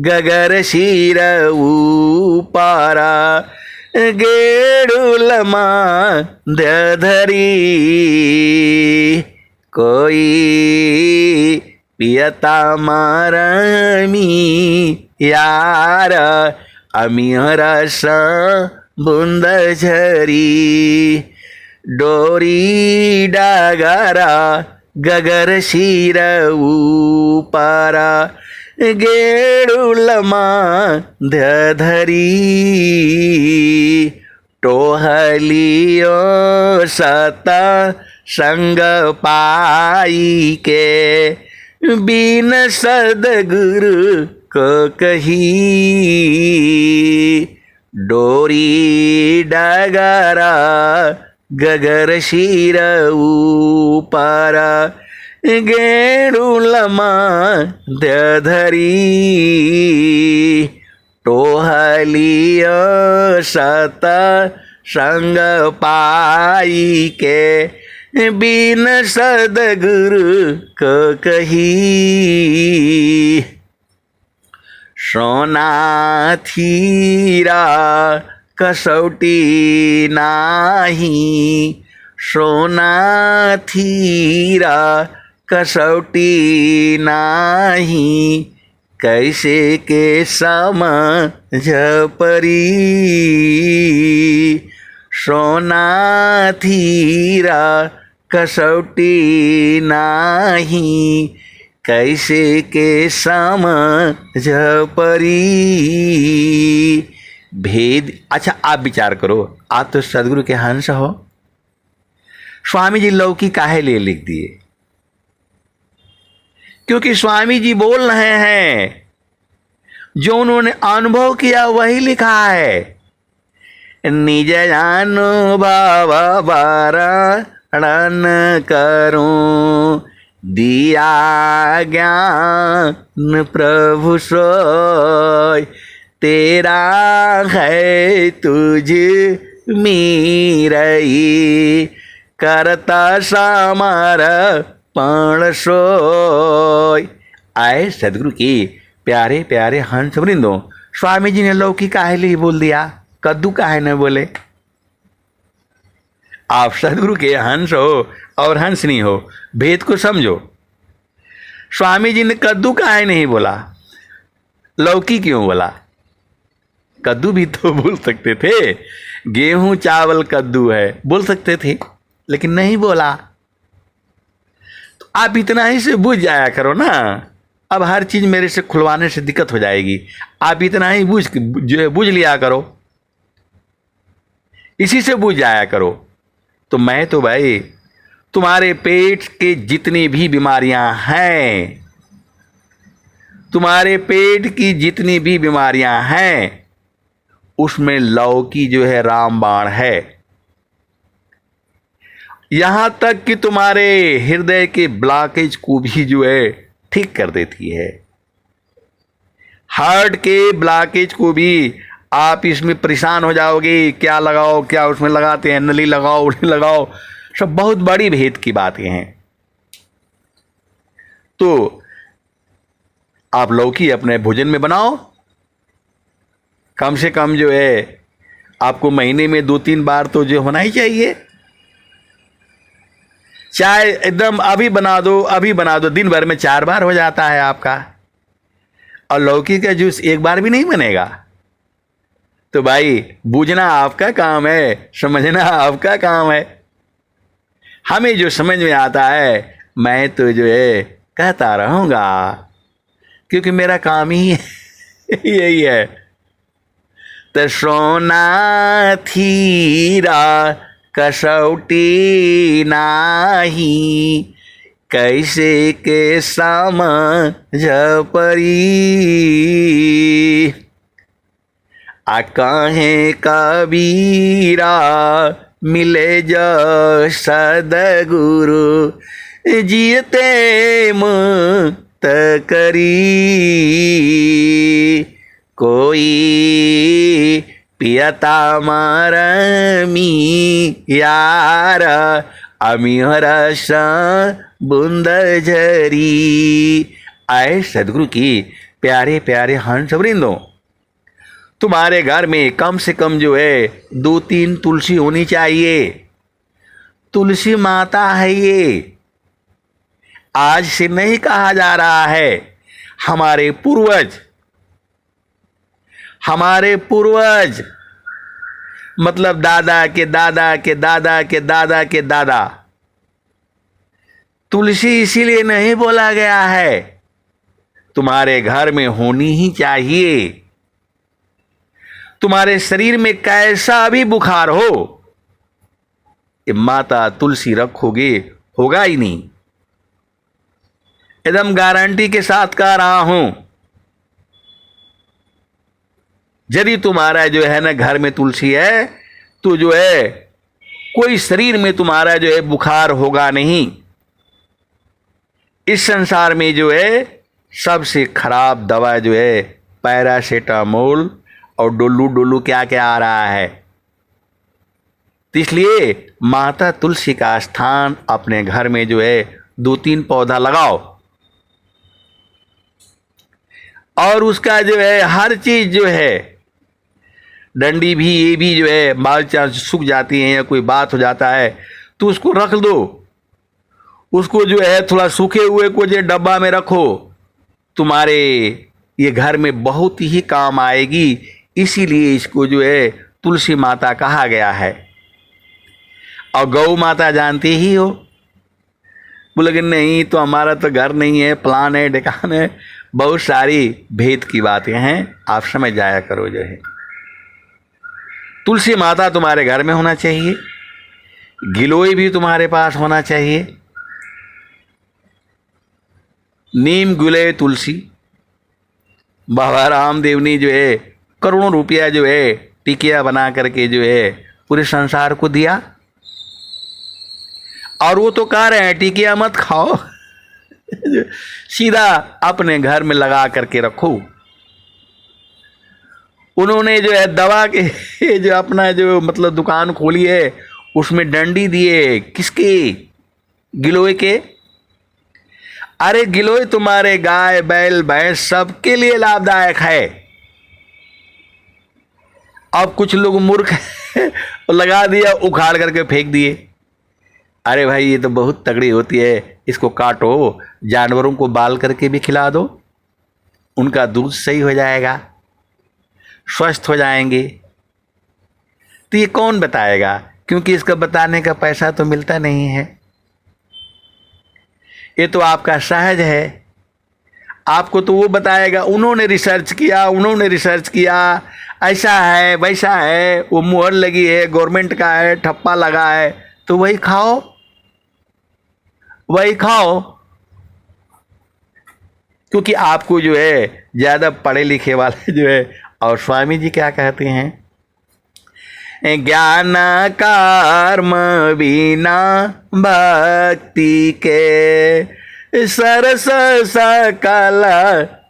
गगर शिर ऊपारा, गेडुलमा धरी, कोई पियता मारमी यार अमीर बूंद झरी, डोरी डगरा गगर शिर ऊपारा, गेडुलमा धरी, टोहलियो सता संग पाई के, बिन सदगुरु को कही, डोरी डगरा गगर शिर ऊपारा, गेडुलमा धरी, टोहलियो सता संग पाई के, बिन सदगुरु को कही, सोना थीरा कसौटी नाही, सोना थीरा कसौटी नाही, कैसे के समझ परी, सोना थीरा कसौटी नाही, कैसे के समझ परी, भेद। अच्छा आप विचार करो, आप तो सदगुरु के हंस हो, स्वामी जी लौकी काहे लिए लिख दिए? क्योंकि स्वामी जी बोल रहे हैं जो उन्होंने अनुभव किया वही लिखा है। निज अनुभव वर्णन करूं, दिया ज्ञान प्रभु सोय, तेरा है तुझ मीरई, करता समर्पण सोय। आए सदगुरु की प्यारे प्यारे हंस वृंदो, स्वामी जी ने लौकी काहे लिए बोल दिया, कद्दू काहे न बोले? आप सदगुरु के हंस हो और हंसनी हो, भेद को समझो। स्वामी जी ने कद्दू काहे नहीं बोला, लौकी क्यों बोला? कद्दू भी तो बोल सकते थे, गेहूं चावल कद्दू है बोल सकते थे, लेकिन नहीं बोला। तो आप इतना ही से बुझ जाया करो ना। अब हर चीज मेरे से खुलवाने से दिक्कत हो जाएगी, आप इतना ही बुझ लिया करो, इसी से बुझ जाया करो। तो मैं तो भाई तुम्हारे पेट के जितनी भी बीमारियां हैं, तुम्हारे पेट की जितनी भी बीमारियां हैं, उसमें लौकी जो है रामबाण है। यहां तक कि तुम्हारे हृदय के ब्लॉकेज को भी जो है ठीक कर देती है। हार्ट के ब्लॉकेज को भी आप इसमें परेशान हो जाओगे, क्या लगाओ, क्या उसमें लगाते हैं, नली लगाओ उन्हें लगाओ, सब बहुत बड़ी भेद की बातें हैं। तो आप लौकी अपने भोजन में बनाओ, कम से कम जो है आपको महीने में 2-3 बार तो जो होना ही चाहिए। चाय एकदम अभी बना दो, दिन भर में 4 बार हो जाता है आपका, और लौकी का जूस 1 बार भी नहीं बनेगा। तो भाई बूझना आपका काम है, समझना आपका काम है। हमें जो समझ में आता है मैं तो जो है कहता रहूंगा, क्योंकि मेरा काम ही यही है। तो सोना थीरा कसौटी नाही, कैसे के समझ परी, आ काहे कबीरा मिले जो सदगुरु, जीते मुक्त करी, कोई पियता मरमी यार, अमीहरस बुंद झरी। आए सदगुरु की प्यारे प्यारे हंस वृंदों, तुम्हारे घर में कम से कम जो है 2-3 तुलसी होनी चाहिए। तुलसी माता है ये, आज से नहीं कहा जा रहा है। हमारे पूर्वज मतलब दादा के दादा के दादा के दादा के दादा, तुलसी इसीलिए नहीं बोला गया है, तुम्हारे घर में होनी ही चाहिए। तुम्हारे शरीर में कैसा भी बुखार हो, ये माता तुलसी रखोगे होगा ही नहीं, एकदम गारंटी के साथ कह रहा हूं। यदि तुम्हारा जो है ना घर में तुलसी है, तो जो है कोई शरीर में तुम्हारा जो है बुखार होगा नहीं। इस संसार में जो है सबसे खराब दवा जो है पैरासीटामोल और डोलू क्या क्या आ रहा है। तो इसलिए माता तुलसी का स्थान अपने घर में जो है 2-3 पौधा लगाओ, और उसका जो है हर चीज जो है, डंडी भी, ये भी जो है बाल चांस सूख जाती है या कोई बात हो जाता है तो उसको रख दो, उसको जो है थोड़ा सूखे हुए को जो डब्बा में रखो, तुम्हारे ये घर में बहुत ही काम आएगी। इसीलिए इसको जो है तुलसी माता कहा गया है। और गौ माता जानते ही हो, बोले कि नहीं तो हमारा तो घर नहीं है, प्लान है, ढकान है, बहुत सारी भेद की बातें हैं, आप समझ जाया करो जो है। तुलसी माता तुम्हारे घर में होना चाहिए, गिलोय भी तुम्हारे पास होना चाहिए। नीम गिलोय तुलसी। बाबा रामदेव ने जो है करोड़ों रुपया जो है टिकिया बना करके जो है पूरे संसार को दिया, और वो तो कह रहे हैं टिकिया मत खाओ सीधा अपने घर में लगा करके रखो। उन्होंने जो है दवा के जो अपना जो मतलब दुकान खोली है उसमें डंडी दिए, किसके? गिलोय के। अरे गिलोय तुम्हारे गाय बैल भैंस सबके लिए लाभदायक है। अब कुछ लोग मूर्ख लगा दिया, उखाड़ करके फेंक दिए। अरे भाई ये तो बहुत तगड़ी होती है, इसको काटो, जानवरों को बाल करके भी खिला दो, उनका दूध सही हो जाएगा, स्वस्थ हो जाएंगे। तो ये कौन बताएगा? क्योंकि इसका बताने का पैसा तो मिलता नहीं है। ये तो आपका सहज है। आपको तो वो बताएगा, उन्होंने रिसर्च किया, ऐसा है वैसा है, वो मुहर लगी है, गवर्नमेंट का है, ठप्पा लगा है, तो वही खाओ। क्योंकि आपको जो है ज़्यादा पढ़े लिखे वाले जो है, और स्वामी जी क्या कहते हैं, ज्ञान कर्म बिना भक्ति के सरस सकल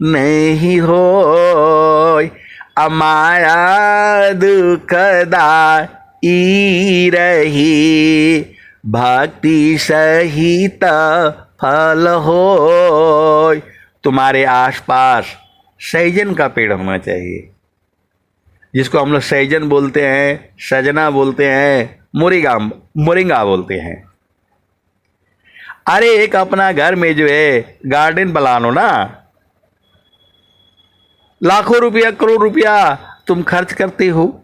नहीं होय, अमाया दुखदाई रही, भक्ति सहित फल होय। तुम्हारे आसपास सैजन का पेड़ होना चाहिए, जिसको हम लोग सैजन बोलते हैं, सजना बोलते हैं, मोरिंगा बोलते हैं। अरे एक अपना घर में जो है गार्डन बना लो ना। लाखों रुपया करोड़ रुपया तुम खर्च करते हो,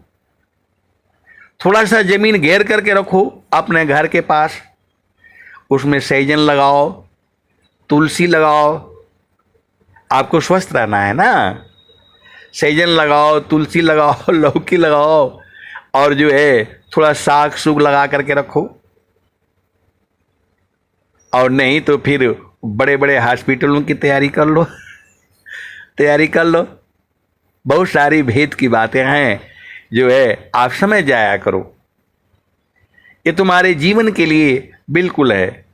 थोड़ा सा जमीन घेर करके रखो अपने घर के पास, उसमें सैजन लगाओ, तुलसी लगाओ। आपको स्वस्थ रहना है ना, सैजन लगाओ, तुलसी लगाओ, लौकी लगाओ, और जो है थोड़ा साग सूग लगा करके रखो। और नहीं तो फिर बड़े बड़े हॉस्पिटलों की तैयारी कर लो। बहुत सारी भेद की बातें हैं जो है आप समझ जाया करो। ये तुम्हारे जीवन के लिए बिल्कुल है।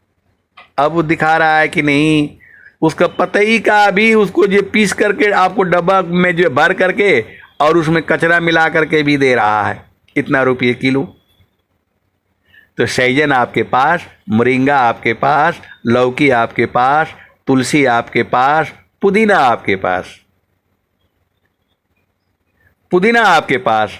अब वो दिखा रहा है कि नहीं, उसका पतई का भी उसको जो पीस करके आपको डब्बा में जो भर करके और उसमें कचरा मिला करके भी दे रहा है, इतना रुपये किलो। तो सैजन आपके पास, मोरिंगा आपके पास, लौकी आपके पास, तुलसी आपके पास, पुदीना आपके पास,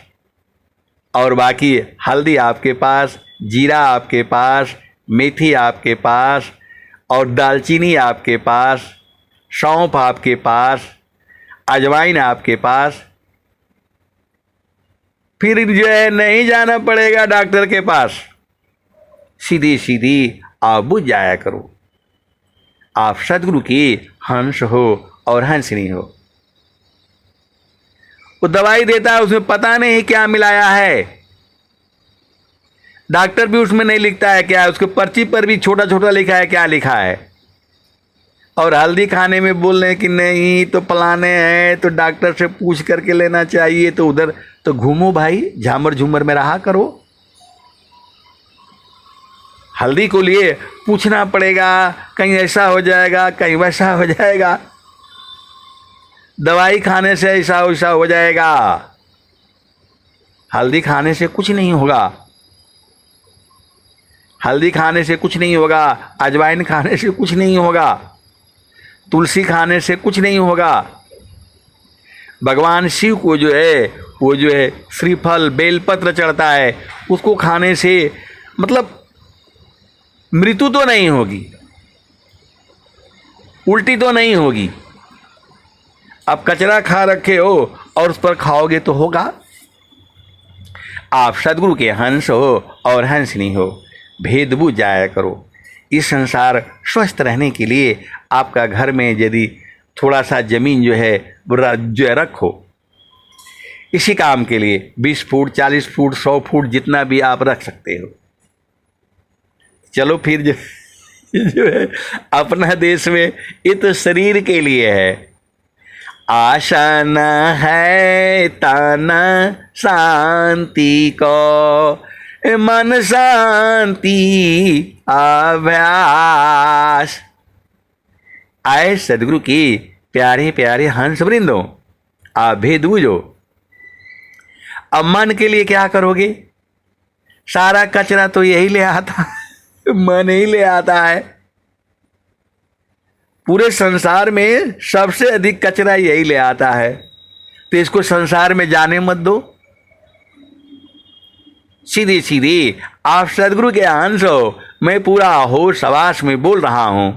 और बाकी हल्दी आपके पास, जीरा आपके पास, मेथी आपके पास, और दालचीनी आपके पास, सौंफ आपके पास, अजवाइन आपके पास। फिर जो है नहीं जाना पड़ेगा डॉक्टर के पास, सीधी आप बुझ जाया करो। आप सदगुरु की हंस हो और हंसनी हो। वो दवाई देता है, उसमें पता नहीं क्या मिलाया है, डॉक्टर भी उसमें नहीं लिखता है क्या है, उसके पर्ची पर भी छोटा छोटा लिखा है क्या लिखा है। और हल्दी खाने में बोल रहे हैं कि नहीं तो पलाने हैं, तो डॉक्टर से पूछ करके लेना चाहिए। तो उधर तो घूमो भाई, झामर झूमर में रहा करो। हल्दी को लिए पूछना पड़ेगा, कहीं ऐसा हो जाएगा, कहीं वैसा हो जाएगा, दवाई खाने से ऐसा वैसा हो जाएगा। हल्दी खाने से कुछ नहीं होगा, हल्दी खाने से कुछ नहीं होगा, अजवाइन खाने से कुछ नहीं होगा, तुलसी खाने से कुछ नहीं होगा। भगवान शिव को जो है वो जो है श्रीफल बेलपत्र चढ़ता है, उसको खाने से मतलब मृत्यु तो नहीं होगी, उल्टी तो नहीं होगी। आप कचरा खा रखे हो और उस पर खाओगे तो होगा। आप सदगुरु के हंस हो और हंसनी हो, भेद बुझ जाया करो। इस संसार स्वस्थ रहने के लिए आपका घर में यदि थोड़ा सा जमीन जो है रखो, इसी काम के लिए 20 फुट 40 फुट 100 फुट जितना भी आप रख सकते हो। चलो फिर जो है अपना देश में ये तो शरीर के लिए है। आशा न है ताना शांति को, मन शांति अभ्यास। आए सदगुरु की प्यारे प्यारे हंस वृंदो, आप भेद बूझो। अब मन के लिए क्या करोगे? सारा कचरा तो यही ले आता मन ही ले आता है। पूरे संसार में सबसे अधिक कचरा यही ले आता है, तो इसको संसार में जाने मत दो। सीधे सीधे आप सदगुरु के अंश हो, मैं पूरा होश हवास में बोल रहा हूं।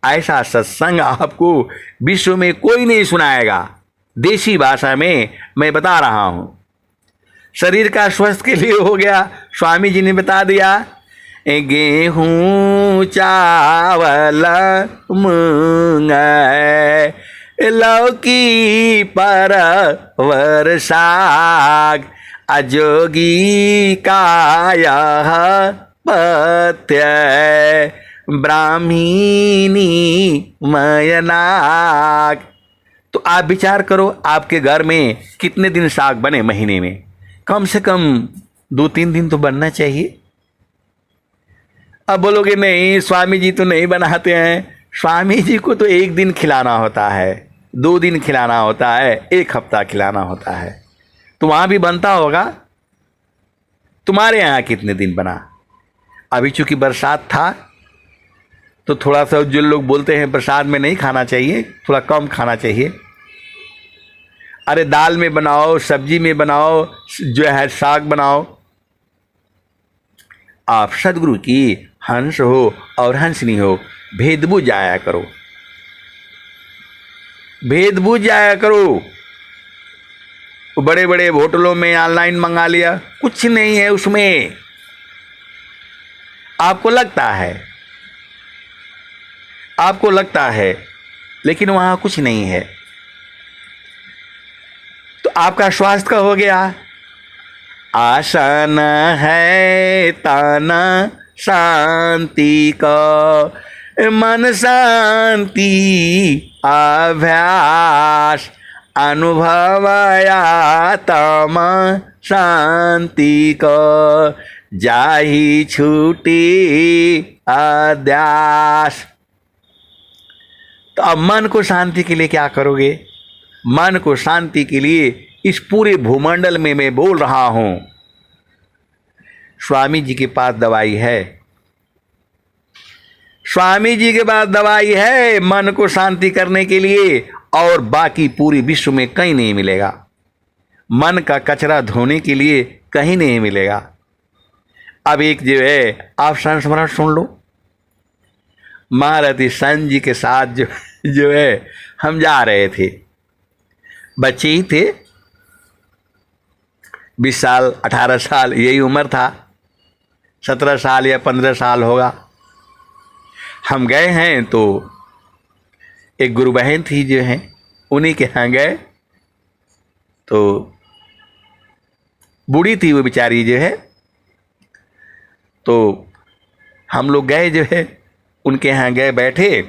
ऐसा सत्संग आपको विश्व में कोई नहीं सुनाएगा। देसी भाषा में मैं बता रहा हूं। शरीर का स्वस्थ के लिए हो गया, स्वामी जी ने बता दिया, गेहूं चावल मूंग लौकी परवर साग, अजोगी काया पत्य ब्राह्मीणी मयनाक। तो आप विचार करो, आपके घर में कितने दिन साग बने महीने में? कम से कम 2-3 दिन तो बनना चाहिए। अब बोलोगे नहीं स्वामी जी तो नहीं बनाते हैं। स्वामी जी को तो 1 दिन खिलाना होता है, 2 दिन खिलाना होता है, 1 हफ्ता खिलाना होता है। तो वहाँ भी बनता होगा। तुम्हारे यहाँ कितने दिन बना? अभी चूंकि बरसात था तो थोड़ा सा, जो लोग बोलते हैं बरसात में नहीं खाना चाहिए, थोड़ा कम खाना चाहिए। अरे दाल में बनाओ, सब्जी में बनाओ, जो है साग बनाओ। आप सदगुरु की हंस हो और हंसनी हो, भेद बुझ जाया करो, भेद बुझ जाया करो। बड़े बड़े होटलों में ऑनलाइन मंगा लिया, कुछ नहीं है उसमें। आपको लगता है लेकिन वहां कुछ नहीं है। तो आपका स्वास्थ्य का हो गया। आशा न है ताना शांति को, मन शांति अभ्यास, अनुभवया तम शांति को, जाहि छूटी अध्यास। तो अब मन को शांति के लिए क्या करोगे? मन को शांति के लिए इस पूरे भूमंडल में मैं बोल रहा हूं, स्वामी जी के पास दवाई है। स्वामी जी के पास दवाई है मन को शांति करने के लिए, और बाकी पूरी विश्व में कहीं नहीं मिलेगा। मन का कचरा धोने के लिए कहीं नहीं मिलेगा। अब एक जो है आप संस्मरण सुन लो। महारथी संत जी के साथ जो है हम जा रहे थे, बच्चे ही थे, 20 साल 18 साल यही उम्र था, 17 साल या 15 साल होगा। हम गए हैं तो एक गुरु बहन थी जो है, उन्हीं के यहाँ गए। तो बूढ़ी थी वो बेचारी जो है, तो हम लोग गए जो है उनके यहाँ गए, बैठे,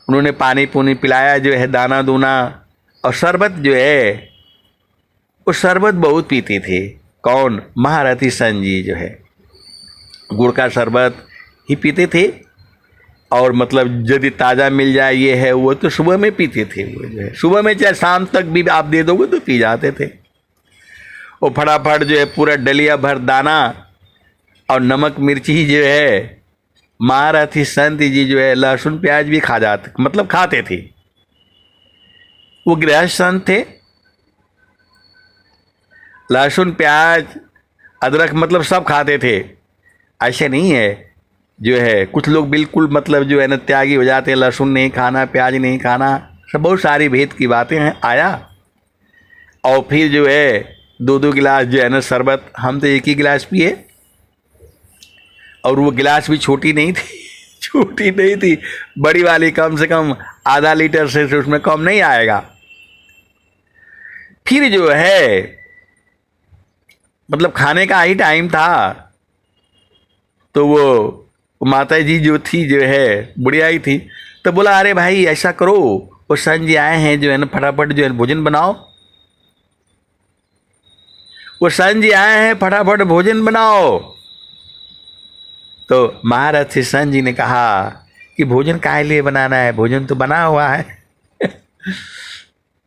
उन्होंने पानी पुनी पिलाया जो है, दाना दूना, और शरबत जो है, वो शरबत बहुत पीते थे। कौन? महारथी संत जी जो है गुड़ का शरबत ही पीते थे, और मतलब यदि ताज़ा मिल जाए ये है वो तो सुबह में पीते थे। वो जो है सुबह में चाहे शाम तक भी आप दे दोगे तो पी जाते थे। वो फटाफट जो है पूरा डलिया भर दाना और नमक मिर्ची जो है, महारथी संत जी जो है लहसुन प्याज भी खा जाते, मतलब खाते थे। वो गृहस्थ संत थे, लहसुन प्याज अदरक मतलब सब खाते थे। ऐसे नहीं है जो है, कुछ लोग बिल्कुल मतलब जो है ना त्यागी हो जाते हैं, लहसुन नहीं खाना, प्याज नहीं खाना, सब बहुत सारी भेद की बातें हैं। आया और फिर जो है 2-2 गिलास जो है ना शरबत, हम तो एक ही गिलास पिए, और वो गिलास भी छोटी नहीं थी, बड़ी वाली, कम से कम आधा लीटर से उसमें कम नहीं आएगा। फिर जो है मतलब खाने का ही टाइम था, तो वो माता जी जो थी जो है बुढ़िया ही थी, तो बोला अरे भाई ऐसा करो, वो सन जी आए हैं जो है ना, फटाफट जो है भोजन बनाओ। वो सन जी आए हैं, फटाफट भोजन बनाओ। तो महारथी सन जी ने कहा कि भोजन काहे लिए बनाना है, भोजन तो बना हुआ है।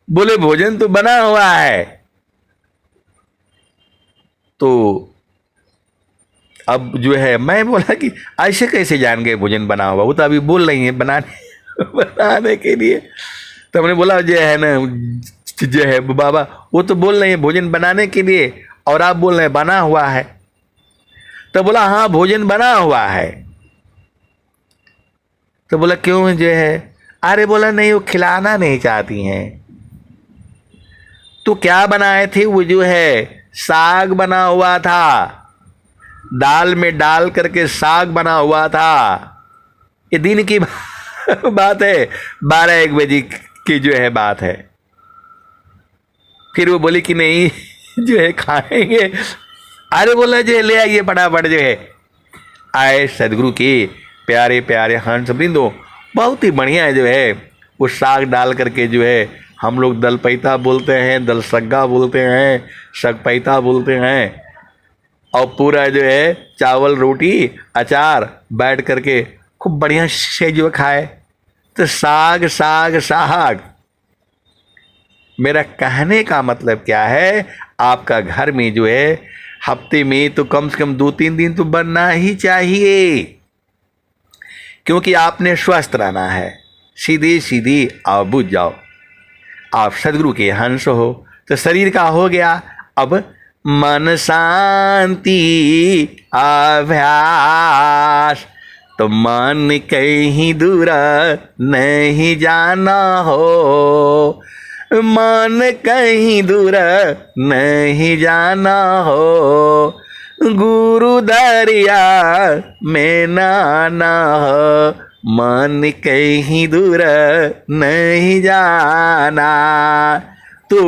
बोले भोजन तो बना हुआ है। तो अब जो है मैं बोला कि ऐसे कैसे जान गए भोजन बना हुआ, वो तो अभी बोल रही है बनाने बनाने के लिए। तो हमने बोला जो है ना जो है बाबा वो तो बोल रहे हैं भोजन बनाने के लिए, और आप बोल रहे हैं बना हुआ है। तो बोला हाँ भोजन बना हुआ है। तो बोला क्यों जो है, अरे बोला नहीं वो खिलाना नहीं चाहती हैं। तो क्या बनाए थे, वो जो है साग बना हुआ था, दाल में डाल करके साग बना हुआ था। ये दिन की बात है, 12-1 बजे की जो है बात है। फिर वो बोली कि नहीं जो है खाएंगे। अरे बोला जो है ले आइए फटाफट जो है। आए सदगुरु के प्यारे प्यारे हंस वृंदो, बहुत ही बढ़िया है जो है वो साग डाल करके जो है, हम लोग दल पैता बोलते हैं, दल सग्गा बोलते हैं, सग पैता बोलते हैं, और पूरा जो है चावल रोटी अचार बैठ करके खूब बढ़िया से जो खाए। तो साग साग साग, मेरा कहने का मतलब क्या है, आपका घर में जो है हफ्ते में तो कम से कम 2-3 दिन तो बनना ही चाहिए, क्योंकि आपने स्वस्थ रहना है। सीधी सीधी आप बुझ जाओ, आप सदगुरु के हंस हो, तो शरीर का हो गया। अब मन शांति अभ्यास, तो मन कहीं दूर नहीं जाना हो, मन कहीं दूर नहीं जाना हो, गुरु दरिया में नाना हो, मन कहीं दूर नहीं जाना। तो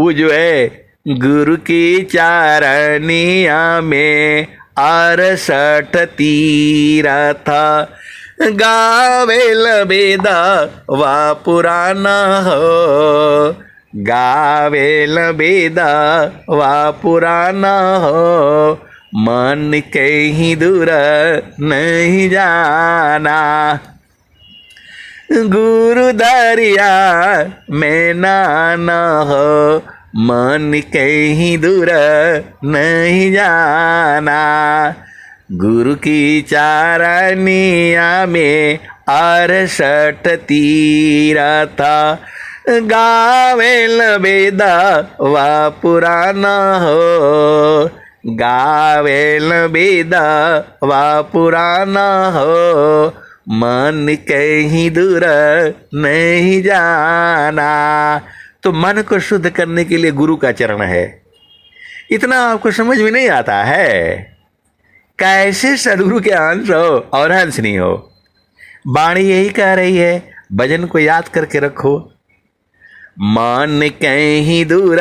वो जो है गुरु की चारनिया में 68 तीरथ, गावे लबेदा वा पुराना हो, गावे लबेदा वा पुराना हो, मन कहीं दूर नहीं जाना, गुरु दरिया में नाना हो, मन कहीं दूर नहीं जाना, गुरु की चारनिया में 68 तीरथ, गावे लबेदा वा पुराना हो, गावे लबेदा वा पुराना हो, मन कहीं दूर नहीं जाना। तो मन को शुद्ध करने के लिए गुरु का चरण है। इतना आपको समझ में नहीं आता है, कैसे सदगुरु के अंश हो और हंस नहीं हो। वाणी यही कह रही है, भजन को याद करके रखो, मन कहीं दूर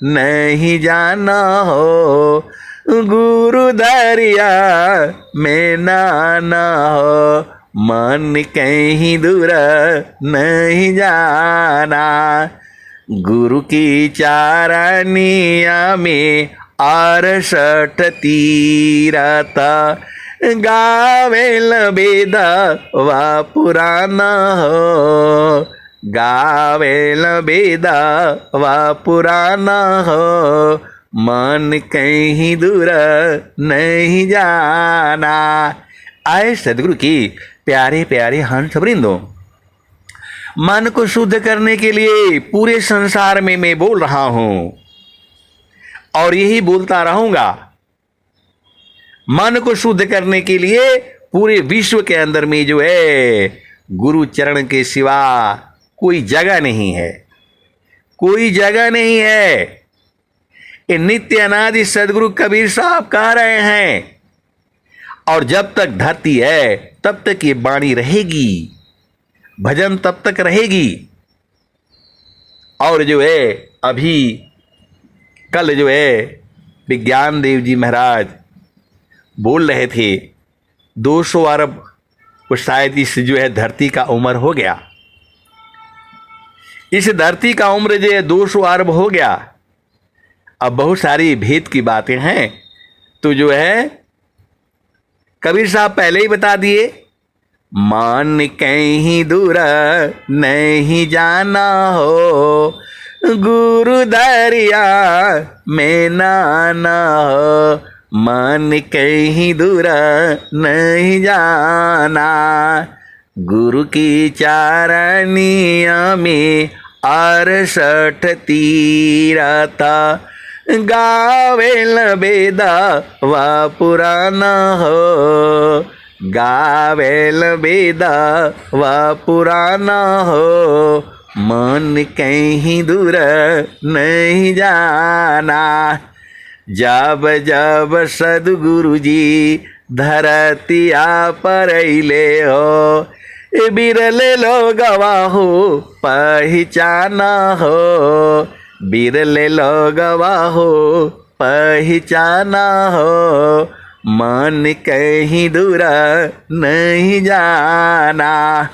नहीं जाना हो, गुरु दरिया में नाना हो, मन कहीं दूर नहीं जाना, गुरु की चारनिया में 68 तीरथ, गावे लबेदा वा पुराना हो, गावे लबेदा वा पुराना हो, मन कहीं दूर नहीं जाना। आए सदगुरु की प्यारे प्यारे हंस वृंदो, मन को शुद्ध करने के लिए पूरे संसार में मैं बोल रहा हूं और यही बोलता रहूंगा। मन को शुद्ध करने के लिए पूरे विश्व के अंदर में जो है गुरु चरण के सिवा कोई जगह नहीं है, कोई जगह नहीं है। ये नित्य अनादि सदगुरु कबीर साहब कह रहे हैं, और जब तक धरती है तब तक ये वाणी रहेगी, भजन तब तक रहेगी। और जो है अभी कल जो है विज्ञान देव जी महाराज बोल रहे थे 200 अरब वो शायद इस जो है धरती का उम्र हो गया, इस धरती का उम्र जो है 200 अरब हो गया। अब बहुत सारी भेद की बातें हैं, तो जो है कबीर साहब पहले ही बता दिए, मान कहीं दूर नहीं जाना हो, गुरु दरिया में नाना हो, मान कहीं दूर नहीं जाना, गुरु की चारनिया में 68 तीरथा, गावेल बेदा वा पुराना हो, गावेल बेदा वा पुराना हो, मन कहीं दूर नहीं जाना। जब जब सदगुरु जी धरतिया पर अइले हो, बिरले लोगवा हो पहचाना हो, बिरले लोगवा हो पहचाना हो, मन कहीं दूर नहीं जाना,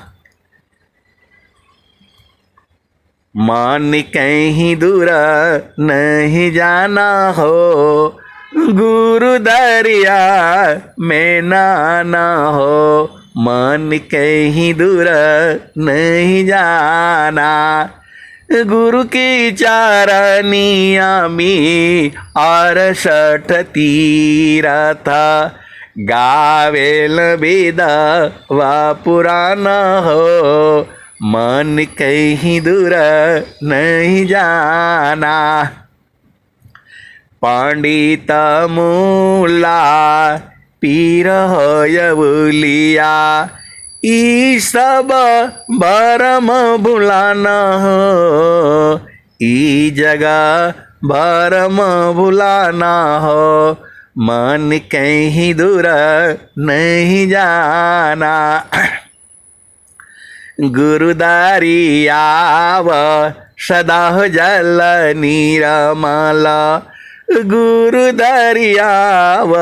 मन कहीं दूर नहीं जाना हो, गुरु दरिया में नाना हो, मन कहीं दूर नहीं जाना, गुरु की चारनिया में 68 तीरथा, गावेल बेदा वा पुराना हो, मन कहीं दूर नहीं जाना। पंडित मूला पीर होयबुलिया, ई सब भरम भुलाना हो, ई जगह भरम भुलाना हो, मन कहीं दूर नहीं जाना, गुरुदारियाव सदा जल नीरमल, गुरुदारियाव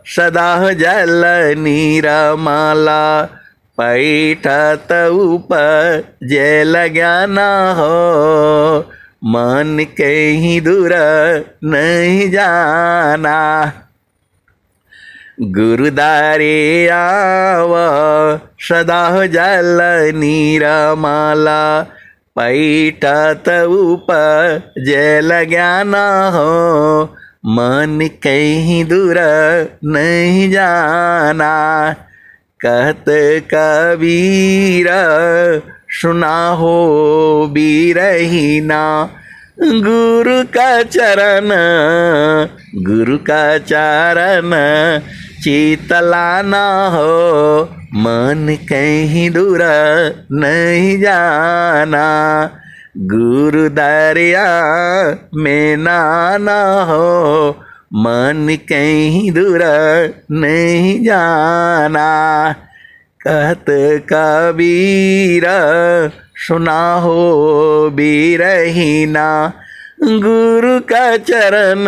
सदा जल नीरमल, पैठत उपजल ज्ञान हो, मन कहीं दूर नहीं जाना, गुरुदारियाव सदा जल नीरमल, पैठत उपजल ज्ञान हो, मन कहीं दूर नहीं जाना, कहत कबीर सुना हो बीरहीना, गुरु का चरण, गुरु का चरण चितलाना हो, मन कहीं दूर नहीं जाना, गुरु दरिया में नाना हो, मन कहीं दूर नहीं जाना, कहत कबीर सुना हो बीरहीना, गुरु का चरण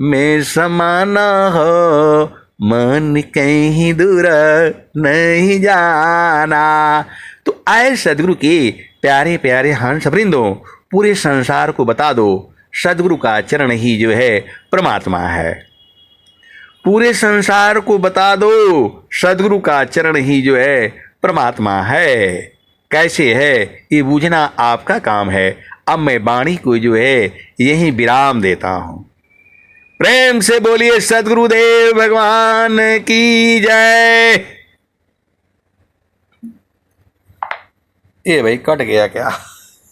में समाना हो, मन कहीं दूर नहीं जाना। तो आए सदगुरु के प्यारे प्यारे हंस वृंदों, पूरे संसार को बता दो सदगुरु का चरण ही जो है परमात्मा है। पूरे संसार को बता दो सदगुरु का चरण ही जो है परमात्मा है। कैसे है ये बूझना आपका काम है। अब मैं वाणी को जो है यही विराम देता हूं। प्रेम से बोलिए सदगुरुदेव भगवान की जय। ये भाई कट गया क्या?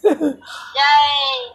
जय।